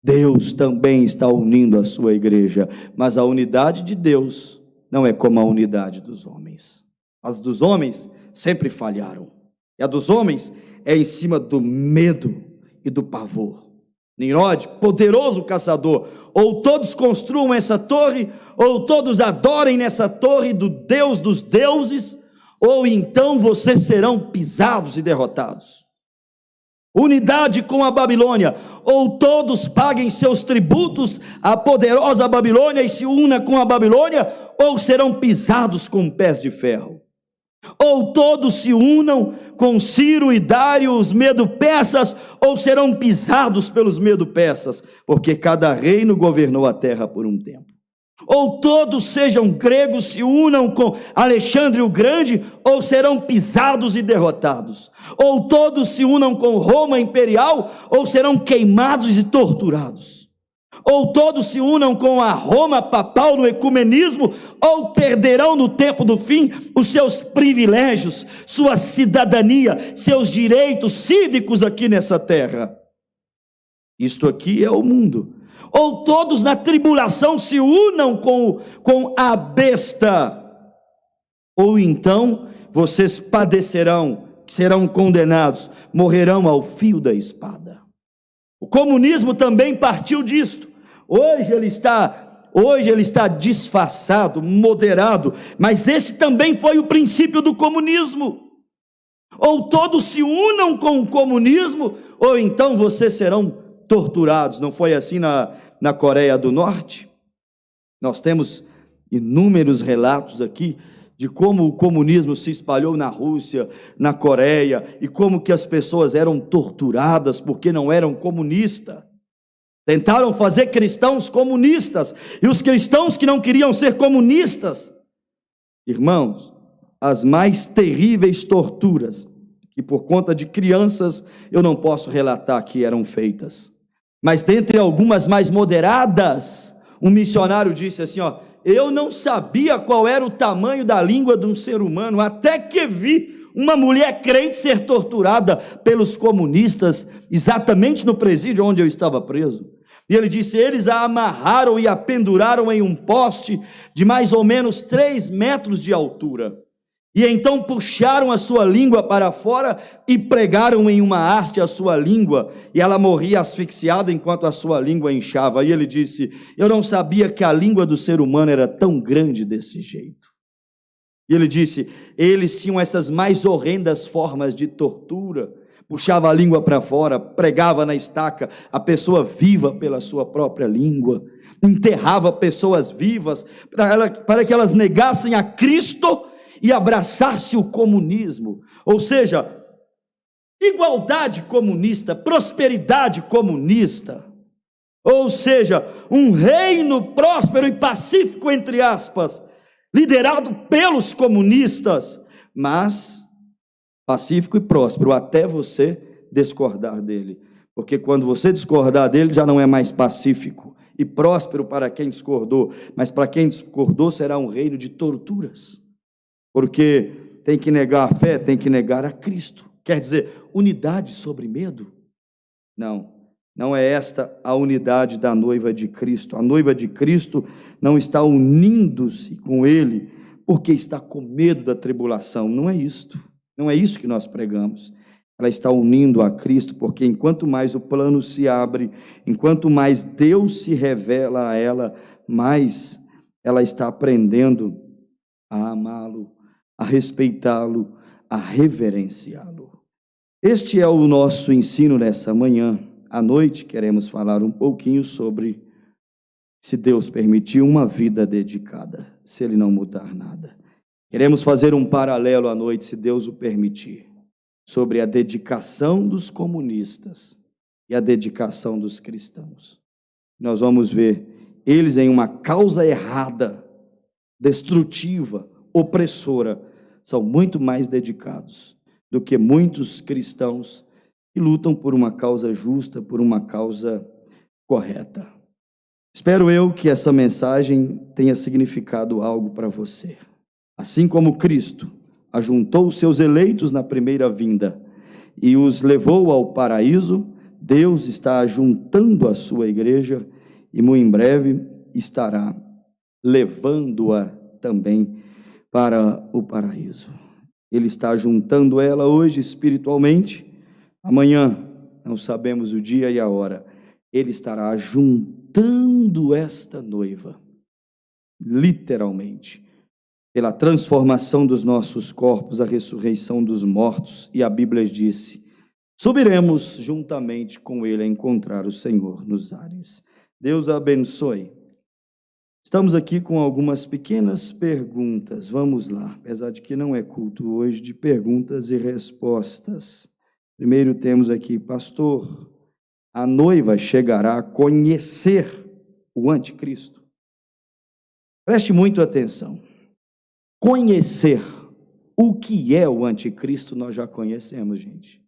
Deus também está unindo a sua igreja, mas a unidade de Deus não é como a unidade dos homens. As dos homens sempre falharam, e a dos homens é em cima do medo e do pavor. Nirode, poderoso caçador, ou todos construam essa torre, ou todos adorem nessa torre do Deus dos deuses, ou então vocês serão pisados e derrotados. Unidade com a Babilônia, ou todos paguem seus tributos à poderosa Babilônia e se una com a Babilônia, ou serão pisados com pés de ferro. Ou todos se unam com Ciro e Dário, os medo-persas, ou serão pisados pelos medo-persas, porque cada reino governou a terra por um tempo. Ou todos sejam gregos, se unam com Alexandre o Grande, ou serão pisados e derrotados. Ou todos se unam com Roma imperial, ou serão queimados e torturados. Ou todos se unam com a Roma papal no ecumenismo, ou perderão no tempo do fim os seus privilégios, sua cidadania, seus direitos cívicos aqui nessa terra. Isto aqui é o mundo. Ou todos na tribulação se unam com a besta, ou então vocês padecerão, serão condenados, morrerão ao fio da espada. O comunismo também partiu disto. Hoje ele está disfarçado, moderado, mas esse também foi o princípio do comunismo. Ou todos se unam com o comunismo, ou então vocês serão torturados. Não foi assim na Coreia do Norte? Nós temos inúmeros relatos aqui de como o comunismo se espalhou na Rússia, na Coreia, e como que as pessoas eram torturadas porque não eram comunistas. Tentaram fazer cristãos comunistas, e os cristãos que não queriam ser comunistas, irmãos, as mais terríveis torturas, que por conta de crianças eu não posso relatar que eram feitas, mas dentre algumas mais moderadas, um missionário disse assim, eu não sabia qual era o tamanho da língua de um ser humano, até que vi uma mulher crente ser torturada pelos comunistas, exatamente no presídio onde eu estava preso. E ele disse, eles a amarraram e a penduraram em um poste de mais ou menos 3 metros de altura. E então puxaram a sua língua para fora e pregaram em uma haste a sua língua, e ela morria asfixiada enquanto a sua língua inchava. E ele disse, eu não sabia que a língua do ser humano era tão grande desse jeito. E ele disse, eles tinham essas mais horrendas formas de tortura, puxava a língua para fora, pregava na estaca a pessoa viva pela sua própria língua, enterrava pessoas vivas para que elas negassem a Cristo e abraçasse o comunismo, ou seja, igualdade comunista, prosperidade comunista, ou seja, um reino próspero e pacífico, entre aspas, liderado pelos comunistas, mas pacífico e próspero até você discordar dele, porque quando você discordar dele já não é mais pacífico e próspero para quem discordou, mas para quem discordou será um reino de torturas, porque tem que negar a fé, tem que negar a Cristo. Quer dizer, unidade sobre medo? Não é esta a unidade da noiva de Cristo. A noiva de Cristo não está unindo-se com ele porque está com medo da tribulação. Não é isto. Não é isso que nós pregamos. Ela está unindo a Cristo porque enquanto mais o plano se abre, enquanto mais Deus se revela a ela, mais ela está aprendendo a amá-lo, a respeitá-lo, a reverenciá-lo. Este é o nosso ensino nessa manhã. À noite queremos falar um pouquinho sobre, se Deus permitir, uma vida dedicada, se Ele não mudar nada. Queremos fazer um paralelo à noite, se Deus o permitir, sobre a dedicação dos comunistas e a dedicação dos cristãos. Nós vamos ver eles em uma causa errada, destrutiva, opressora, são muito mais dedicados do que muitos cristãos que lutam por uma causa justa, por uma causa correta. Espero eu que essa mensagem tenha significado algo para você. Assim como Cristo ajuntou os seus eleitos na primeira vinda e os levou ao paraíso, Deus está ajuntando a sua igreja e muito em breve estará levando-a também para o paraíso. Ele está juntando ela hoje espiritualmente, amanhã, não sabemos o dia e a hora, Ele estará juntando esta noiva, literalmente, pela transformação dos nossos corpos, a ressurreição dos mortos, e a Bíblia disse, subiremos juntamente com Ele a encontrar o Senhor nos ares. Deus abençoe. Estamos aqui com algumas pequenas perguntas, vamos lá, apesar de que não é culto hoje de perguntas e respostas. Primeiro temos aqui, pastor, a noiva chegará a conhecer o anticristo? Preste muito atenção. Conhecer o que é o anticristo nós já conhecemos, gente.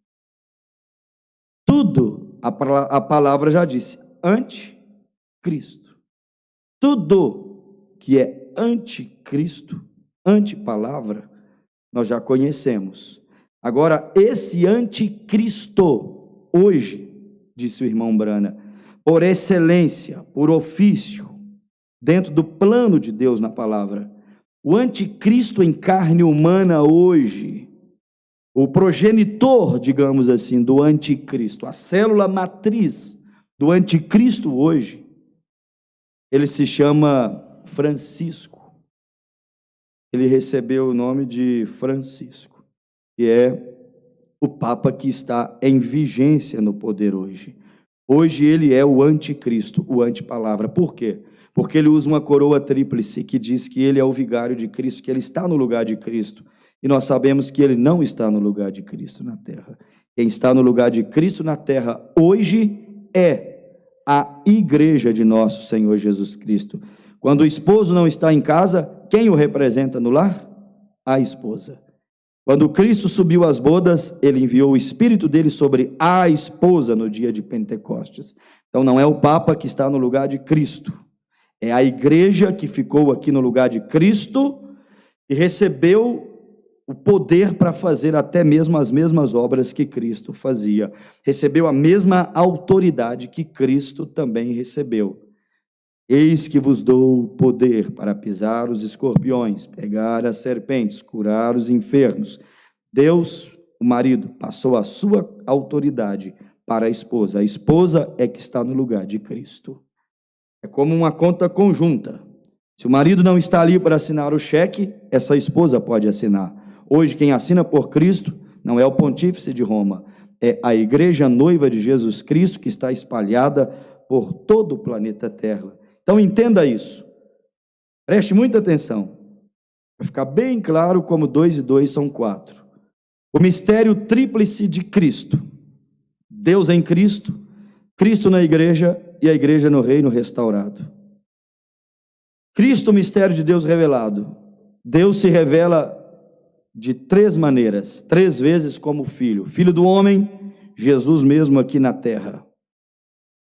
Tudo, a palavra já disse, anticristo. Tudo que é anticristo, antipalavra, nós já conhecemos. Agora, esse anticristo, hoje, disse o irmão Brana, por excelência, por ofício, dentro do plano de Deus na palavra, o anticristo em carne humana hoje, o progenitor, digamos assim, do anticristo, a célula matriz do anticristo hoje, ele se chama Francisco. Ele recebeu o nome de Francisco, que é o Papa que está em vigência no poder hoje. Hoje ele é o anticristo, o antipalavra. Por quê? Porque ele usa uma coroa tríplice que diz que ele é o vigário de Cristo, que ele está no lugar de Cristo. E nós sabemos que ele não está no lugar de Cristo na terra. Quem está no lugar de Cristo na terra hoje é a igreja de nosso Senhor Jesus Cristo. Quando o esposo não está em casa, quem o representa no lar? A esposa. Quando Cristo subiu às bodas, ele enviou o Espírito dele sobre a esposa no dia de Pentecostes. Então não é o Papa que está no lugar de Cristo, é a igreja que ficou aqui no lugar de Cristo e recebeu o poder para fazer até mesmo as mesmas obras que Cristo fazia. Recebeu a mesma autoridade que Cristo também recebeu. Eis que vos dou poder para pisar os escorpiões, pegar as serpentes, curar os enfermos. Deus, o marido, passou a sua autoridade para a esposa. A esposa é que está no lugar de Cristo. É como uma conta conjunta. Se o marido não está ali para assinar o cheque, essa esposa pode assinar. Hoje, quem assina por Cristo não é o pontífice de Roma, é a igreja noiva de Jesus Cristo que está espalhada por todo o planeta Terra. Então entenda isso, preste muita atenção, vai ficar bem claro como 2 e 2 são 4. O mistério tríplice de Cristo, Deus em Cristo, Cristo na igreja e a igreja no reino restaurado. Cristo, o mistério de Deus revelado. Deus se revela de 3 maneiras, 3 vezes como Filho. Filho do homem, Jesus mesmo aqui na terra,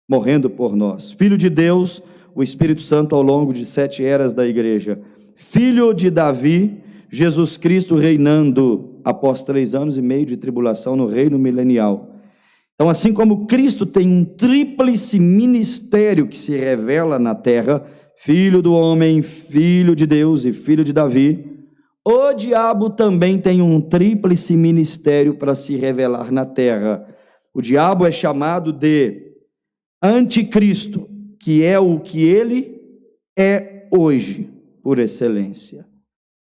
morrendo por nós. Filho de Deus, o Espírito Santo ao longo de 7 eras da igreja. Filho de Davi, Jesus Cristo reinando após 3 anos e meio de tribulação no reino milenial. Então, assim como Cristo tem um tríplice ministério que se revela na terra, Filho do homem, Filho de Deus e Filho de Davi, o diabo também tem um tríplice ministério para se revelar na terra. O diabo é chamado de anticristo, que é o que ele é hoje, por excelência.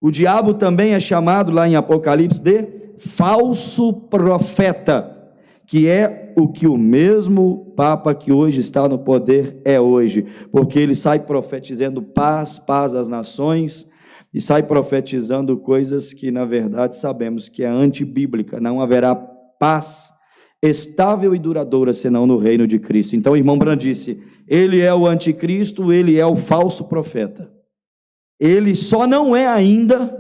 O diabo também é chamado lá em Apocalipse de falso profeta, que é o que o mesmo Papa que hoje está no poder é hoje, porque ele sai profetizando paz, paz às nações, e sai profetizando coisas que na verdade sabemos que é antibíblica. Não haverá paz estável e duradoura senão no reino de Cristo. Então o irmão Bran disse, ele é o anticristo, ele é o falso profeta. Ele só não é ainda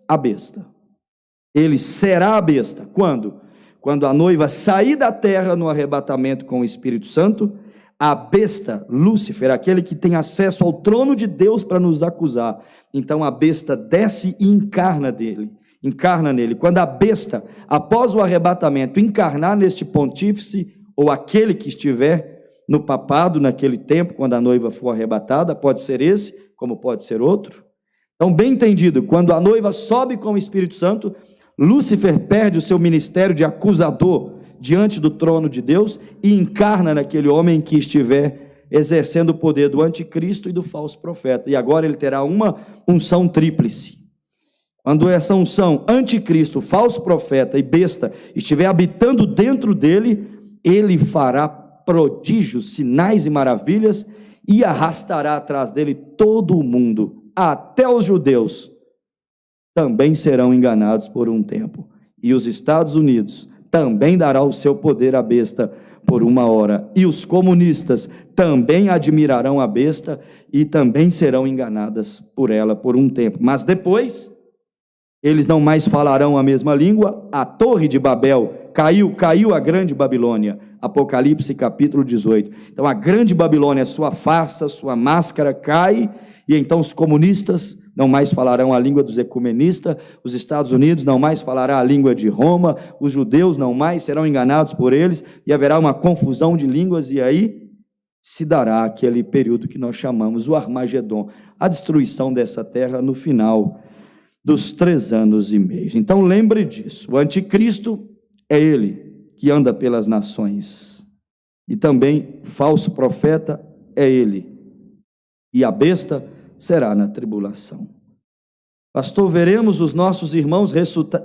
a besta. Ele será a besta. Quando? Quando a noiva sair da terra no arrebatamento com o Espírito Santo, a besta, Lúcifer, aquele que tem acesso ao trono de Deus para nos acusar. Então a besta desce e encarna nele. Quando a besta, após o arrebatamento, encarnar neste pontífice, ou aquele que estiver no papado naquele tempo, quando a noiva for arrebatada, pode ser esse, como pode ser outro. Então, bem entendido, quando a noiva sobe com o Espírito Santo, Lúcifer perde o seu ministério de acusador diante do trono de Deus e encarna naquele homem que estiver exercendo o poder do anticristo e do falso profeta. E agora ele terá uma unção tríplice. Quando essa unção, anticristo, falso profeta e besta, estiver habitando dentro dele, ele fará prodígios, sinais e maravilhas e arrastará atrás dele todo o mundo, até os judeus também serão enganados por um tempo. E os Estados Unidos também dará o seu poder à besta por uma hora. E os comunistas também admirarão a besta e também serão enganadas por ela por um tempo. Mas depois, eles não mais falarão a mesma língua. A torre de Babel caiu a grande Babilônia. Apocalipse capítulo 18. Então a grande Babilônia, sua farsa, sua máscara cai, e então os comunistas não mais falarão a língua dos ecumenistas, os Estados Unidos não mais falará a língua de Roma, os judeus não mais serão enganados por eles, e haverá uma confusão de línguas, e aí se dará aquele período que nós chamamos o Armagedon, a destruição dessa terra no final dos 3 anos e meio. Então lembre disso, o anticristo é ele que anda pelas nações, e também falso profeta é ele, e a besta será na tribulação. Pastor, veremos os nossos irmãos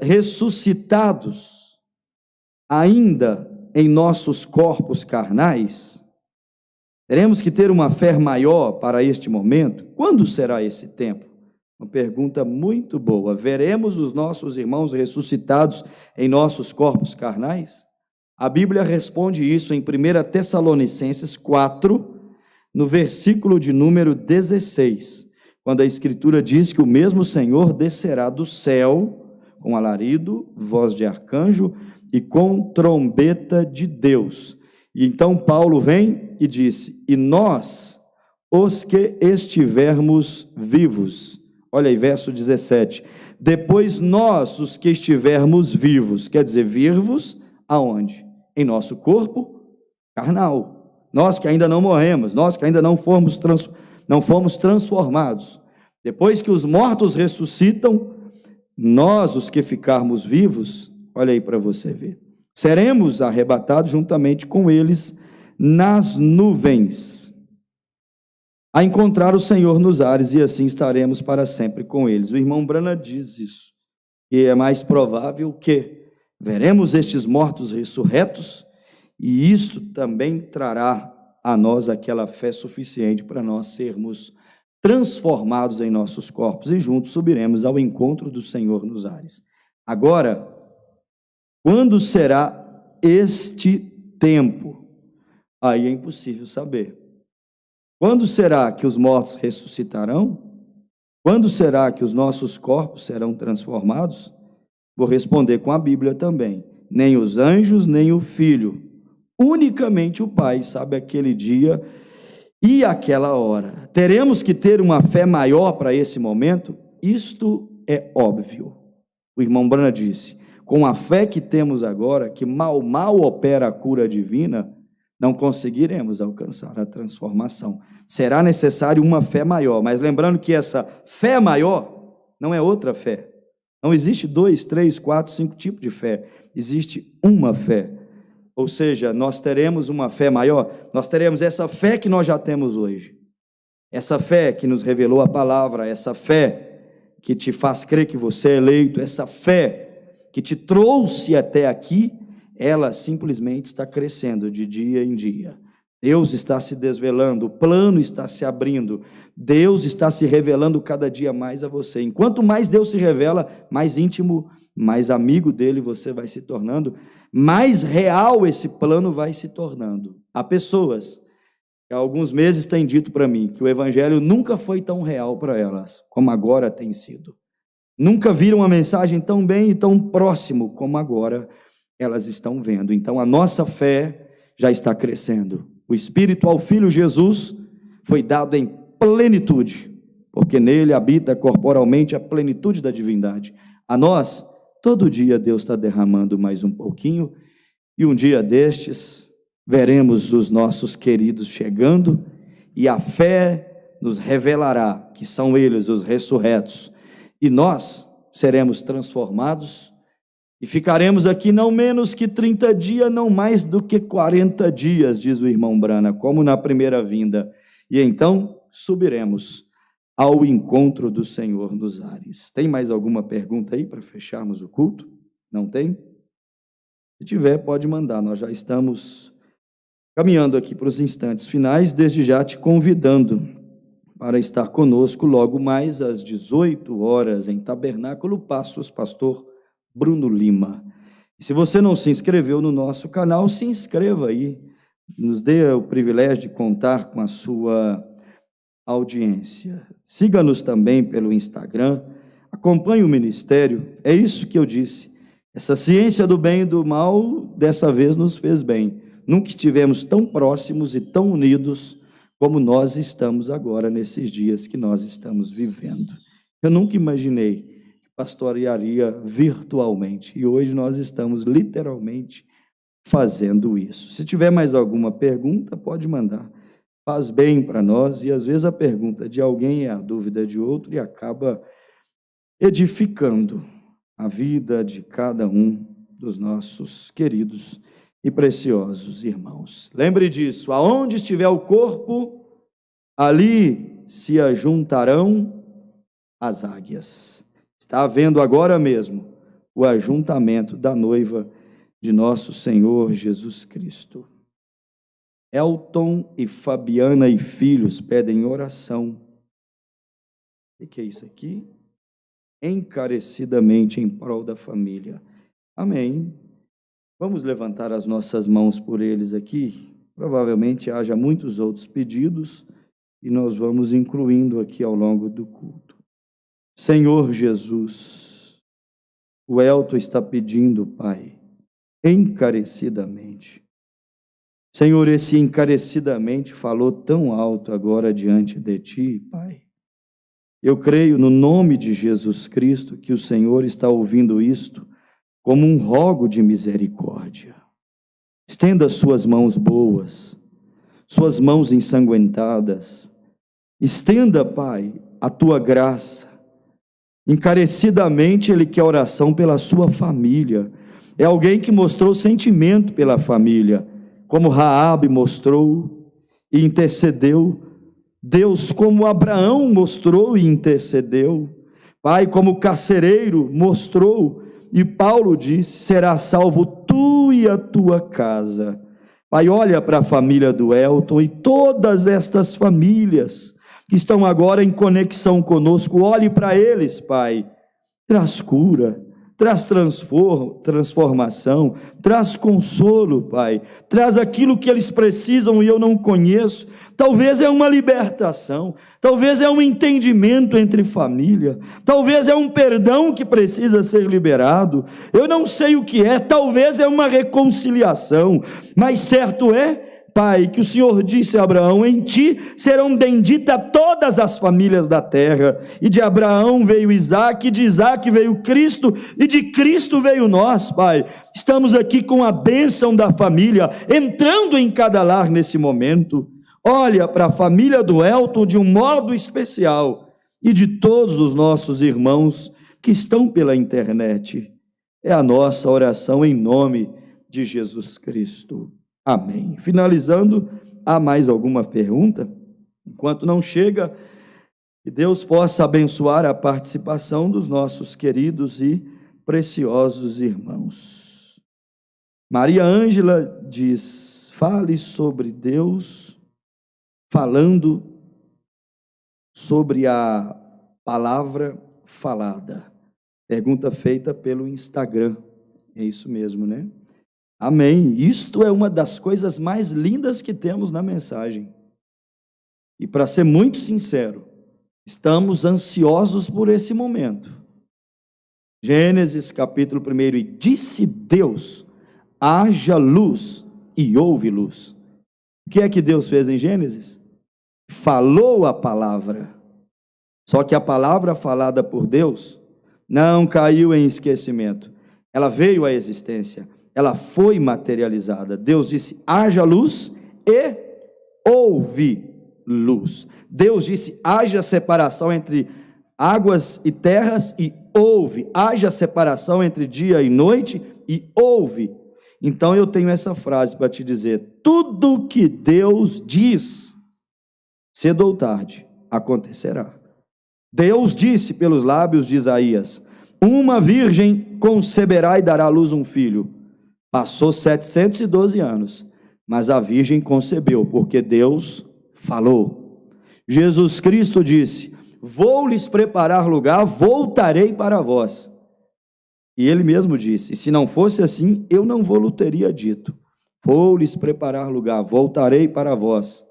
ressuscitados ainda em nossos corpos carnais? Teremos que ter uma fé maior para este momento? Quando será esse tempo? Uma pergunta muito boa. Veremos os nossos irmãos ressuscitados em nossos corpos carnais? A Bíblia responde isso em 1 Tessalonicenses 4, no versículo de número 16, quando a Escritura diz que o mesmo Senhor descerá do céu com alarido, voz de arcanjo e com trombeta de Deus. E então Paulo vem e disse: e nós, os que estivermos vivos. Olha aí, verso 17. Depois nós, os que estivermos vivos, quer dizer, vivos aonde? Em nosso corpo carnal. Nós que ainda não morremos, nós que ainda não fomos transformados. Depois que os mortos ressuscitam, nós, os que ficarmos vivos, olha aí para você ver, seremos arrebatados juntamente com eles nas nuvens, a encontrar o Senhor nos ares, e assim estaremos para sempre com eles. O irmão Branham diz isso, que é mais provável que veremos estes mortos ressurretos, e isto também trará a nós aquela fé suficiente para nós sermos transformados em nossos corpos, e juntos subiremos ao encontro do Senhor nos ares. Agora, quando será este tempo? Aí é impossível saber. Quando será que os mortos ressuscitarão? Quando será que os nossos corpos serão transformados? Vou responder com a Bíblia também. Nem os anjos, nem o Filho. Unicamente o Pai sabe aquele dia e aquela hora. Teremos que ter uma fé maior para esse momento? Isto é óbvio. O irmão Branham disse: com a fé que temos agora, que mal opera a cura divina, não conseguiremos alcançar a transformação. Será necessário uma fé maior, mas lembrando que essa fé maior não é outra fé. Não existe 2, 3, 4, 5 tipos de fé. Existe uma fé. Ou seja, nós teremos uma fé maior, nós teremos essa fé que nós já temos hoje. Essa fé que nos revelou a palavra, essa fé que te faz crer que você é eleito, essa fé que te trouxe até aqui, ela simplesmente está crescendo de dia em dia. Deus está se desvelando, o plano está se abrindo, Deus está se revelando cada dia mais a você. Enquanto mais Deus se revela, mais íntimo, mais amigo dele você vai se tornando, mais real esse plano vai se tornando. Há pessoas que há alguns meses têm dito para mim que o evangelho nunca foi tão real para elas como agora tem sido. Nunca viram uma mensagem tão bem e tão próximo como agora elas estão vendo. Então a nossa fé já está crescendo. O Espírito ao Filho Jesus foi dado em plenitude, porque nele habita corporalmente a plenitude da divindade. A nós, todo dia Deus está derramando mais um pouquinho, e um dia destes veremos os nossos queridos chegando, e a fé nos revelará que são eles os ressurretos, e nós seremos transformados, e ficaremos aqui não menos que 30 dias, não mais do que 40 dias, diz o irmão Branham, como na primeira vinda. E então subiremos ao encontro do Senhor nos ares. Tem mais alguma pergunta aí para fecharmos o culto? Não tem? Se tiver, pode mandar. Nós já estamos caminhando aqui para os instantes finais, desde já te convidando para estar conosco logo mais às 18 horas em Tabernáculo Passos, pastor Bruno Lima. E se você não se inscreveu no nosso canal, se inscreva aí, nos dê o privilégio de contar com a sua audiência. Siga-nos também pelo Instagram, acompanhe o ministério, é isso que eu disse, essa ciência do bem e do mal, dessa vez nos fez bem, nunca estivemos tão próximos e tão unidos como nós estamos agora, nesses dias que nós estamos vivendo. Eu nunca imaginei pastorearia virtualmente, e hoje nós estamos literalmente fazendo isso. Se tiver mais alguma pergunta, pode mandar, faz bem para nós, e às vezes a pergunta de alguém é a dúvida de outro, e acaba edificando a vida de cada um dos nossos queridos e preciosos irmãos. Lembre disso, aonde estiver o corpo, ali se ajuntarão as águias. Está havendo agora mesmo o ajuntamento da noiva de nosso Senhor Jesus Cristo. Elton e Fabiana e filhos pedem oração. O que é isso aqui? Encarecidamente em prol da família. Amém. Vamos levantar as nossas mãos por eles aqui. Provavelmente haja muitos outros pedidos e nós vamos incluindo aqui ao longo do culto. Senhor Jesus, o Elton está pedindo, Pai, encarecidamente. Senhor, esse encarecidamente falou tão alto agora diante de Ti, Pai. Eu creio no nome de Jesus Cristo que o Senhor está ouvindo isto como um rogo de misericórdia. Estenda suas mãos boas, suas mãos ensanguentadas. Estenda, Pai, a Tua graça. Encarecidamente Ele quer oração pela sua família. É alguém que mostrou sentimento pela família, como Raabe mostrou e intercedeu. Deus, como Abraão mostrou e intercedeu. Pai, como o carcereiro mostrou, e Paulo disse: será salvo tu e a tua casa. Pai, olha para a família do Elton e todas estas famílias que estão agora em conexão conosco. Olhe para eles, Pai. Traz cura, traz transformação, traz consolo, Pai. Traz aquilo que eles precisam e eu não conheço. Talvez é uma libertação, talvez é um entendimento entre família, talvez é um perdão que precisa ser liberado. Eu não sei o que é, talvez é uma reconciliação, mas certo é, Pai, que o Senhor disse a Abraão: em ti serão benditas todas as famílias da terra. E de Abraão veio Isaque, e de Isaque veio Cristo, e de Cristo veio nós, Pai. Estamos aqui com a bênção da família, entrando em cada lar nesse momento. Olha para a família do Elton de um modo especial, e de todos os nossos irmãos que estão pela internet. É a nossa oração em nome de Jesus Cristo. Amém. Finalizando, há mais alguma pergunta? Enquanto não chega, que Deus possa abençoar a participação dos nossos queridos e preciosos irmãos. Maria Ângela diz: fale sobre Deus, falando sobre a palavra falada. Pergunta feita pelo Instagram. É isso mesmo, né? Amém. Isto é uma das coisas mais lindas que temos na mensagem. E para ser muito sincero, estamos ansiosos por esse momento. Gênesis capítulo 1: e disse Deus: haja luz, e houve luz. O que é que Deus fez em Gênesis? Falou a palavra. Só que a palavra falada por Deus não caiu em esquecimento. Ela veio à existência. Ela foi materializada. Deus disse: haja luz, e houve luz. Deus disse: haja separação entre águas e terras, e houve. Haja separação entre dia e noite, e houve. Então eu tenho essa frase para te dizer: tudo que Deus diz, cedo ou tarde, acontecerá. Deus disse pelos lábios de Isaías: uma virgem conceberá e dará à luz um filho. Passou 712 anos, mas a virgem concebeu, porque Deus falou. Jesus Cristo disse: vou lhes preparar lugar, voltarei para vós. E ele mesmo disse: e se não fosse assim, eu não vou-lhe teria dito. Vou lhes preparar lugar, voltarei para vós.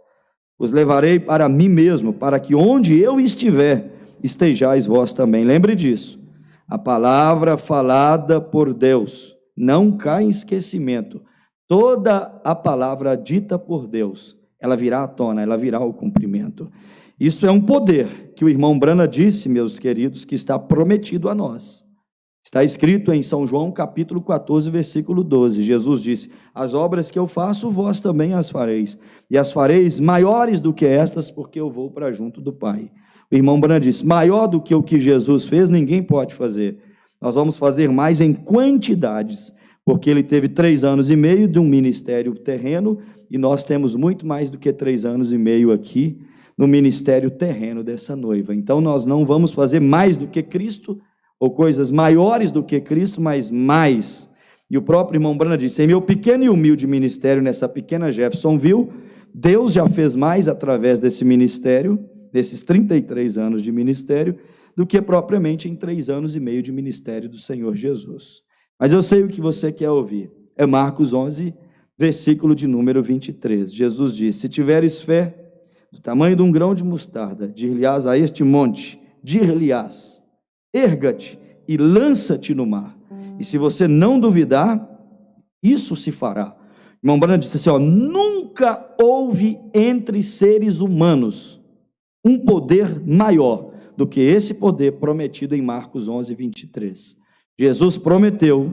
Os levarei para mim mesmo, para que onde eu estiver, estejais vós também. Lembre disso. A palavra falada por Deus não cai em esquecimento. Toda a palavra dita por Deus, ela virá à tona, ela virá ao cumprimento. Isso é um poder que o irmão Brana disse, meus queridos, que está prometido a nós. Está escrito em São João capítulo 14, versículo 12. Jesus disse: as obras que eu faço, vós também as fareis, e as fareis maiores do que estas, porque eu vou para junto do Pai. O irmão Brana disse: maior do que o que Jesus fez, ninguém pode fazer. Nós vamos fazer mais em quantidades, porque ele teve 3 anos e meio de um ministério terreno, e nós temos muito mais do que 3 anos e meio aqui no ministério terreno dessa noiva. Então nós não vamos fazer mais do que Cristo, ou coisas maiores do que Cristo, mas mais. E o próprio irmão Brana disse: em meu pequeno e humilde ministério nessa pequena Jeffersonville, Deus já fez mais através desse ministério, desses 33 anos de ministério, do que propriamente em 3 anos e meio de ministério do Senhor Jesus. Mas eu sei o que você quer ouvir. É Marcos 11, versículo de número 23. Jesus disse: se tiveres fé do tamanho de um grão de mostarda, dir-lhe-ás a este monte, dir-lhe-ás, erga-te e lança-te no mar. E se você não duvidar, isso se fará. O irmão Branham disse assim, nunca houve entre seres humanos um poder maior do que esse poder prometido em Marcos 11, 23. Jesus prometeu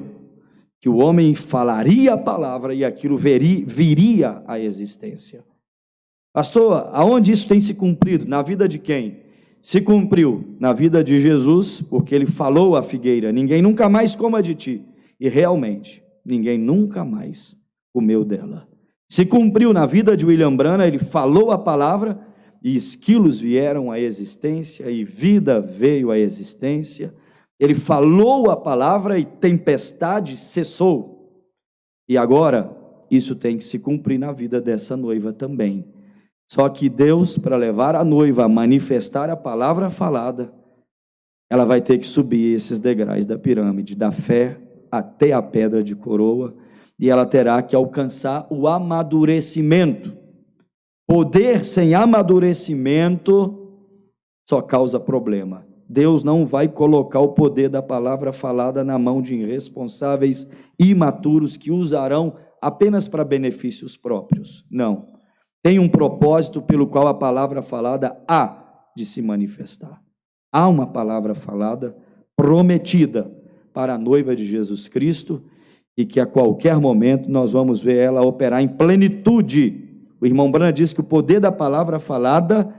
que o homem falaria a palavra e aquilo viria à existência. Pastor, aonde isso tem se cumprido? Na vida de quem? Se cumpriu na vida de Jesus, porque ele falou à figueira: ninguém nunca mais coma de ti. E realmente, ninguém nunca mais comeu dela. Se cumpriu na vida de William Branham, ele falou a palavra e esquilos vieram à existência e vida veio à existência. Ele falou a palavra e tempestade cessou. E agora, isso tem que se cumprir na vida dessa noiva também. Só que Deus, para levar a noiva a manifestar a palavra falada, ela vai ter que subir esses degraus da pirâmide, da fé até a pedra de coroa, e ela terá que alcançar o amadurecimento. Poder sem amadurecimento só causa problema. Deus não vai colocar o poder da palavra falada na mão de irresponsáveis imaturos que usarão apenas para benefícios próprios. Não. Tem um propósito pelo qual a palavra falada há de se manifestar. Há uma palavra falada prometida para a noiva de Jesus Cristo e que a qualquer momento nós vamos ver ela operar em plenitude. O irmão Branham diz que o poder da palavra falada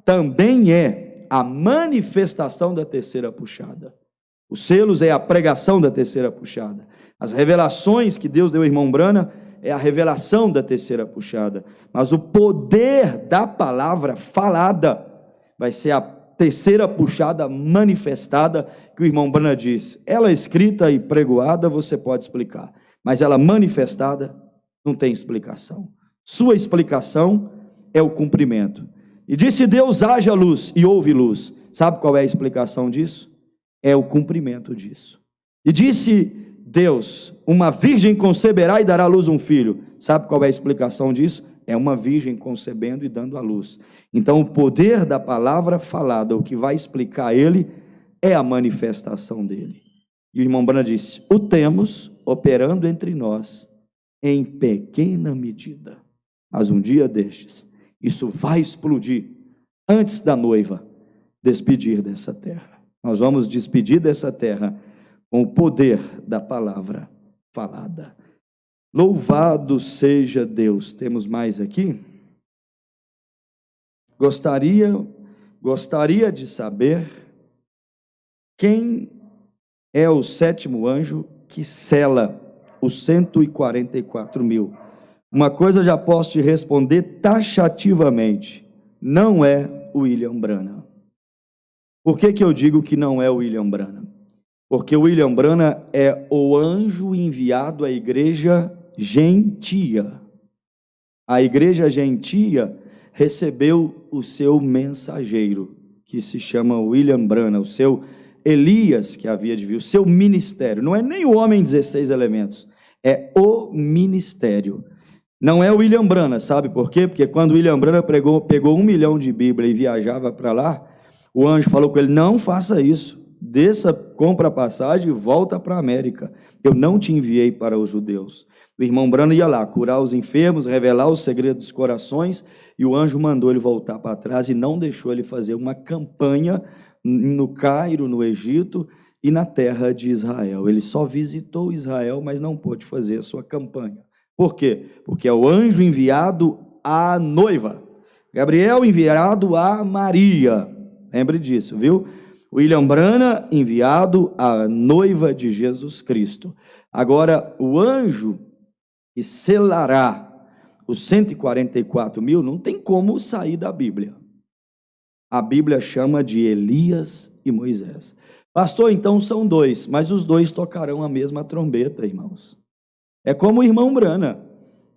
também é a manifestação da terceira puxada. Os selos é a pregação da terceira puxada. As revelações que Deus deu ao irmão Branham é a revelação da terceira puxada, mas o poder da palavra falada vai ser a terceira puxada manifestada, que o irmão Branham diz, ela escrita e pregoada você pode explicar, mas ela manifestada não tem explicação. Sua explicação é o cumprimento. E disse Deus: haja luz, e houve luz. Sabe qual é a explicação disso? É o cumprimento disso. E disse Deus: uma virgem conceberá e dará à luz um filho. Sabe qual é a explicação disso? É uma virgem concebendo e dando à luz. Então o poder da palavra falada, o que vai explicar ele, é a manifestação dele. E o irmão Branham disse: o temos operando entre nós em pequena medida, mas um dia destes, isso vai explodir antes da noiva despedir dessa terra. Nós vamos despedir dessa terra com o poder da palavra falada. Louvado seja Deus. Temos mais aqui? Gostaria de saber quem é o 7º anjo que sela os 144 mil. Uma coisa já posso te responder taxativamente: não é o William Branham. Por que eu digo que não é o William Branham? Porque o William Branham é o anjo enviado à igreja gentia. A igreja gentia recebeu o seu mensageiro, que se chama William Branham, o seu Elias que havia de vir, o seu ministério. Não é nem o homem 16 elementos, é o ministério. Não é o William Branham, sabe por quê? Porque quando o William Branham pegou 1 milhão de Bíblia e viajava para lá, o anjo falou com ele: não faça isso, desça, compra a passagem e volta para a América. Eu não te enviei para os judeus. O irmão Branham ia lá curar os enfermos, revelar os segredos dos corações, e o anjo mandou ele voltar para trás e não deixou ele fazer uma campanha no Cairo, no Egito e na terra de Israel. Ele só visitou Israel, mas não pôde fazer a sua campanha. Por quê? Porque é o anjo enviado à noiva. Gabriel enviado a Maria. Lembre disso, viu? William Branham enviado à noiva de Jesus Cristo. Agora, o anjo que selará os 144 mil não tem como sair da Bíblia. A Bíblia chama de Elias e Moisés. Pastor, então são dois, mas os dois tocarão a mesma trombeta, irmãos. É como o irmão Brana.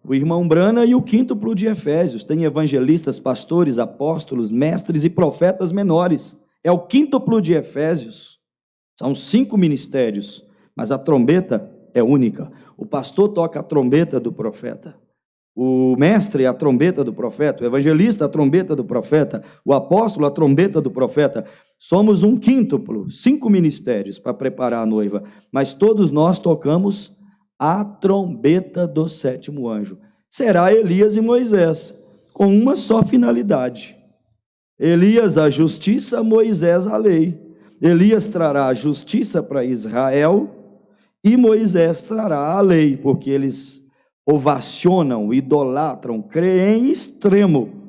O irmão Brana e o quíntuplo de Efésios. Tem evangelistas, pastores, apóstolos, mestres e profetas menores. É o quíntuplo de Efésios. São 5 ministérios, mas a trombeta é única. O pastor toca a trombeta do profeta. O mestre, a trombeta do profeta. O evangelista, a trombeta do profeta. O apóstolo, a trombeta do profeta. Somos um quíntuplo, 5 ministérios para preparar a noiva, mas todos nós tocamos a trombeta do 7º anjo. Será Elias e Moisés, com uma só finalidade. Elias a justiça, Moisés a lei. Elias trará a justiça para Israel e Moisés trará a lei, porque eles ovacionam, idolatram, creem em extremo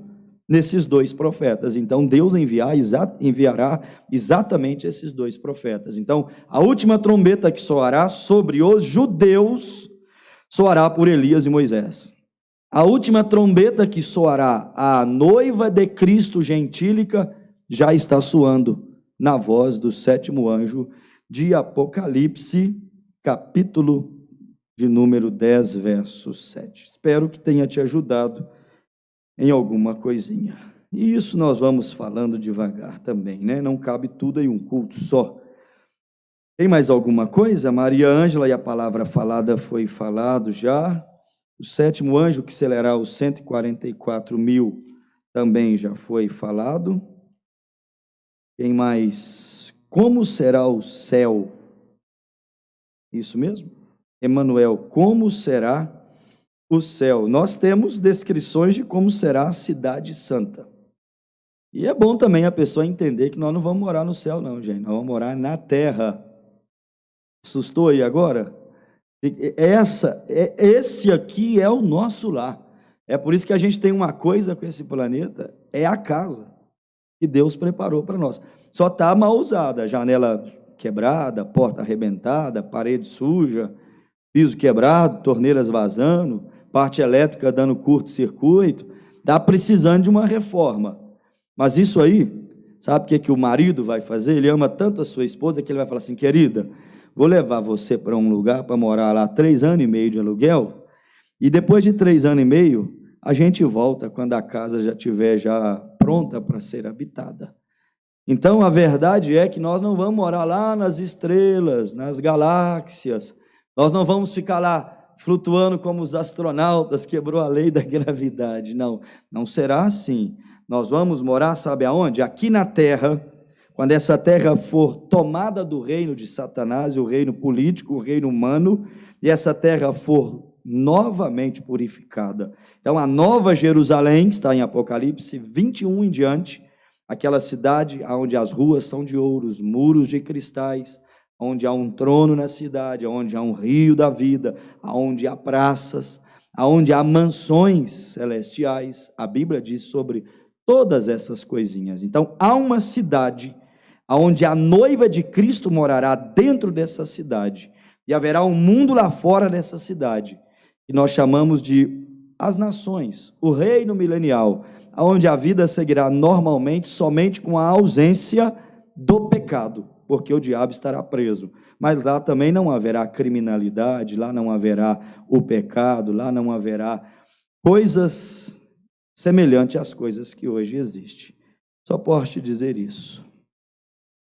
nesses 2 profetas. Então Deus enviará exatamente esses 2 profetas. Então a última trombeta que soará sobre os judeus soará por Elias e Moisés. A última trombeta que soará a noiva de Cristo gentílica já está soando na voz do 7º anjo de Apocalipse, capítulo de número 10, verso 7. Espero que tenha te ajudado em alguma coisinha. E isso nós vamos falando devagar também, né? Não cabe tudo em um culto só. Tem mais alguma coisa? Maria Ângela, e a palavra falada foi falado já. O 7º anjo, que selará os 144.000, também já foi falado. Quem mais? Como será o céu? Isso mesmo? Emanuel, como será o céu? Nós temos descrições de como será a cidade santa. E é bom também a pessoa entender que nós não vamos morar no céu não, gente. Nós vamos morar na terra. Assustou aí agora? Esse aqui é o nosso lar. É por isso que a gente tem uma coisa com esse planeta, é a casa que Deus preparou para nós. Só está mal usada, janela quebrada, porta arrebentada, parede suja, piso quebrado, torneiras vazando, parte elétrica dando curto-circuito, está precisando de uma reforma. Mas isso aí, sabe o que o marido vai fazer? Ele ama tanto a sua esposa que ele vai falar assim: querida, vou levar você para um lugar para morar lá 3 anos e meio de aluguel, e depois de 3 anos e meio, a gente volta quando a casa já estiver pronta para ser habitada. Então, a verdade é que nós não vamos morar lá nas estrelas, nas galáxias, nós não vamos ficar lá flutuando como os astronautas, quebrou a lei da gravidade. Não, não será assim. Nós vamos morar, sabe aonde? Aqui na terra, quando essa terra for tomada do reino de Satanás, o reino político, o reino humano, e essa terra for novamente purificada. Então, a Nova Jerusalém, que está em Apocalipse 21 em diante, aquela cidade onde as ruas são de ouro, os muros de cristais, onde há um trono na cidade, onde há um rio da vida, onde há praças, onde há mansões celestiais. A Bíblia diz sobre todas essas coisinhas. Então, há uma cidade onde a noiva de Cristo morará dentro dessa cidade, e haverá um mundo lá fora dessa cidade, que nós chamamos de as nações, o reino milenial, onde a vida seguirá normalmente somente com a ausência do pecado, porque o diabo estará preso. Mas lá também não haverá criminalidade, lá não haverá o pecado, lá não haverá coisas semelhantes às coisas que hoje existem. Só posso te dizer isso.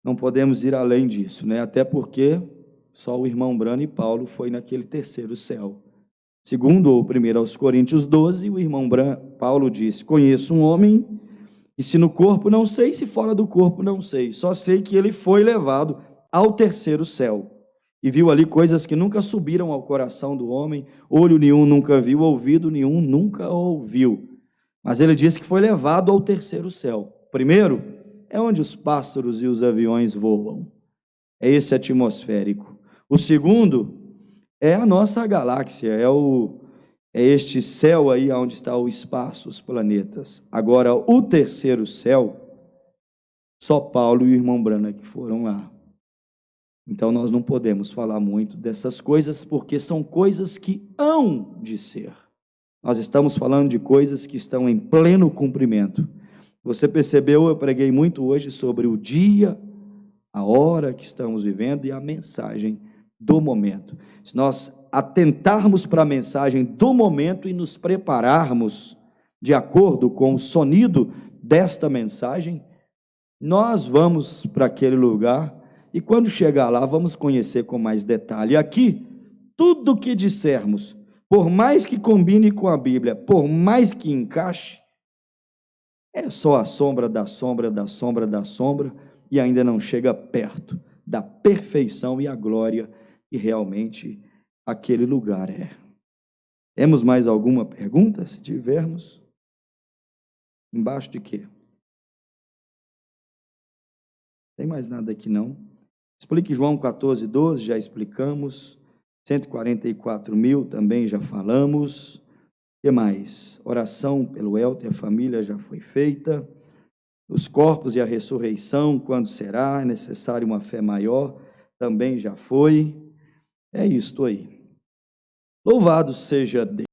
Não podemos ir além disso, né? Até porque só o irmão Brano e Paulo foi naquele terceiro céu. Segundo ou 1 aos Coríntios 12, o irmão Paulo diz: conheço um homem, e se no corpo não sei, se fora do corpo não sei, só sei que ele foi levado ao terceiro céu, e viu ali coisas que nunca subiram ao coração do homem, olho nenhum nunca viu, ouvido nenhum nunca ouviu. Mas ele diz que foi levado ao terceiro céu. Primeiro, é onde os pássaros e os aviões voam, é esse atmosférico. O segundo é a nossa galáxia, é este céu aí onde está o espaço, os planetas. Agora, o terceiro céu, só Paulo e o irmão Brana que foram lá. Então, nós não podemos falar muito dessas coisas, porque são coisas que hão de ser. Nós estamos falando de coisas que estão em pleno cumprimento. Você percebeu, eu preguei muito hoje sobre o dia, a hora que estamos vivendo e a mensagem do momento. Se nós atentarmos para a mensagem do momento e nos prepararmos de acordo com o sonido desta mensagem, nós vamos para aquele lugar e quando chegar lá vamos conhecer com mais detalhe. Aqui, tudo que dissermos, por mais que combine com a Bíblia, por mais que encaixe, é só a sombra da sombra da sombra da sombra e ainda não chega perto da perfeição e a glória que realmente aquele lugar é. Temos mais alguma pergunta? Se tivermos, embaixo de quê? Tem mais nada aqui não? Explique João 14:12, já explicamos. 144.000 também já falamos. O que mais? Oração pelo Elton e a família já foi feita. Os corpos e a ressurreição, quando será? É necessário uma fé maior, também já foi. É isto aí. Louvado seja Deus.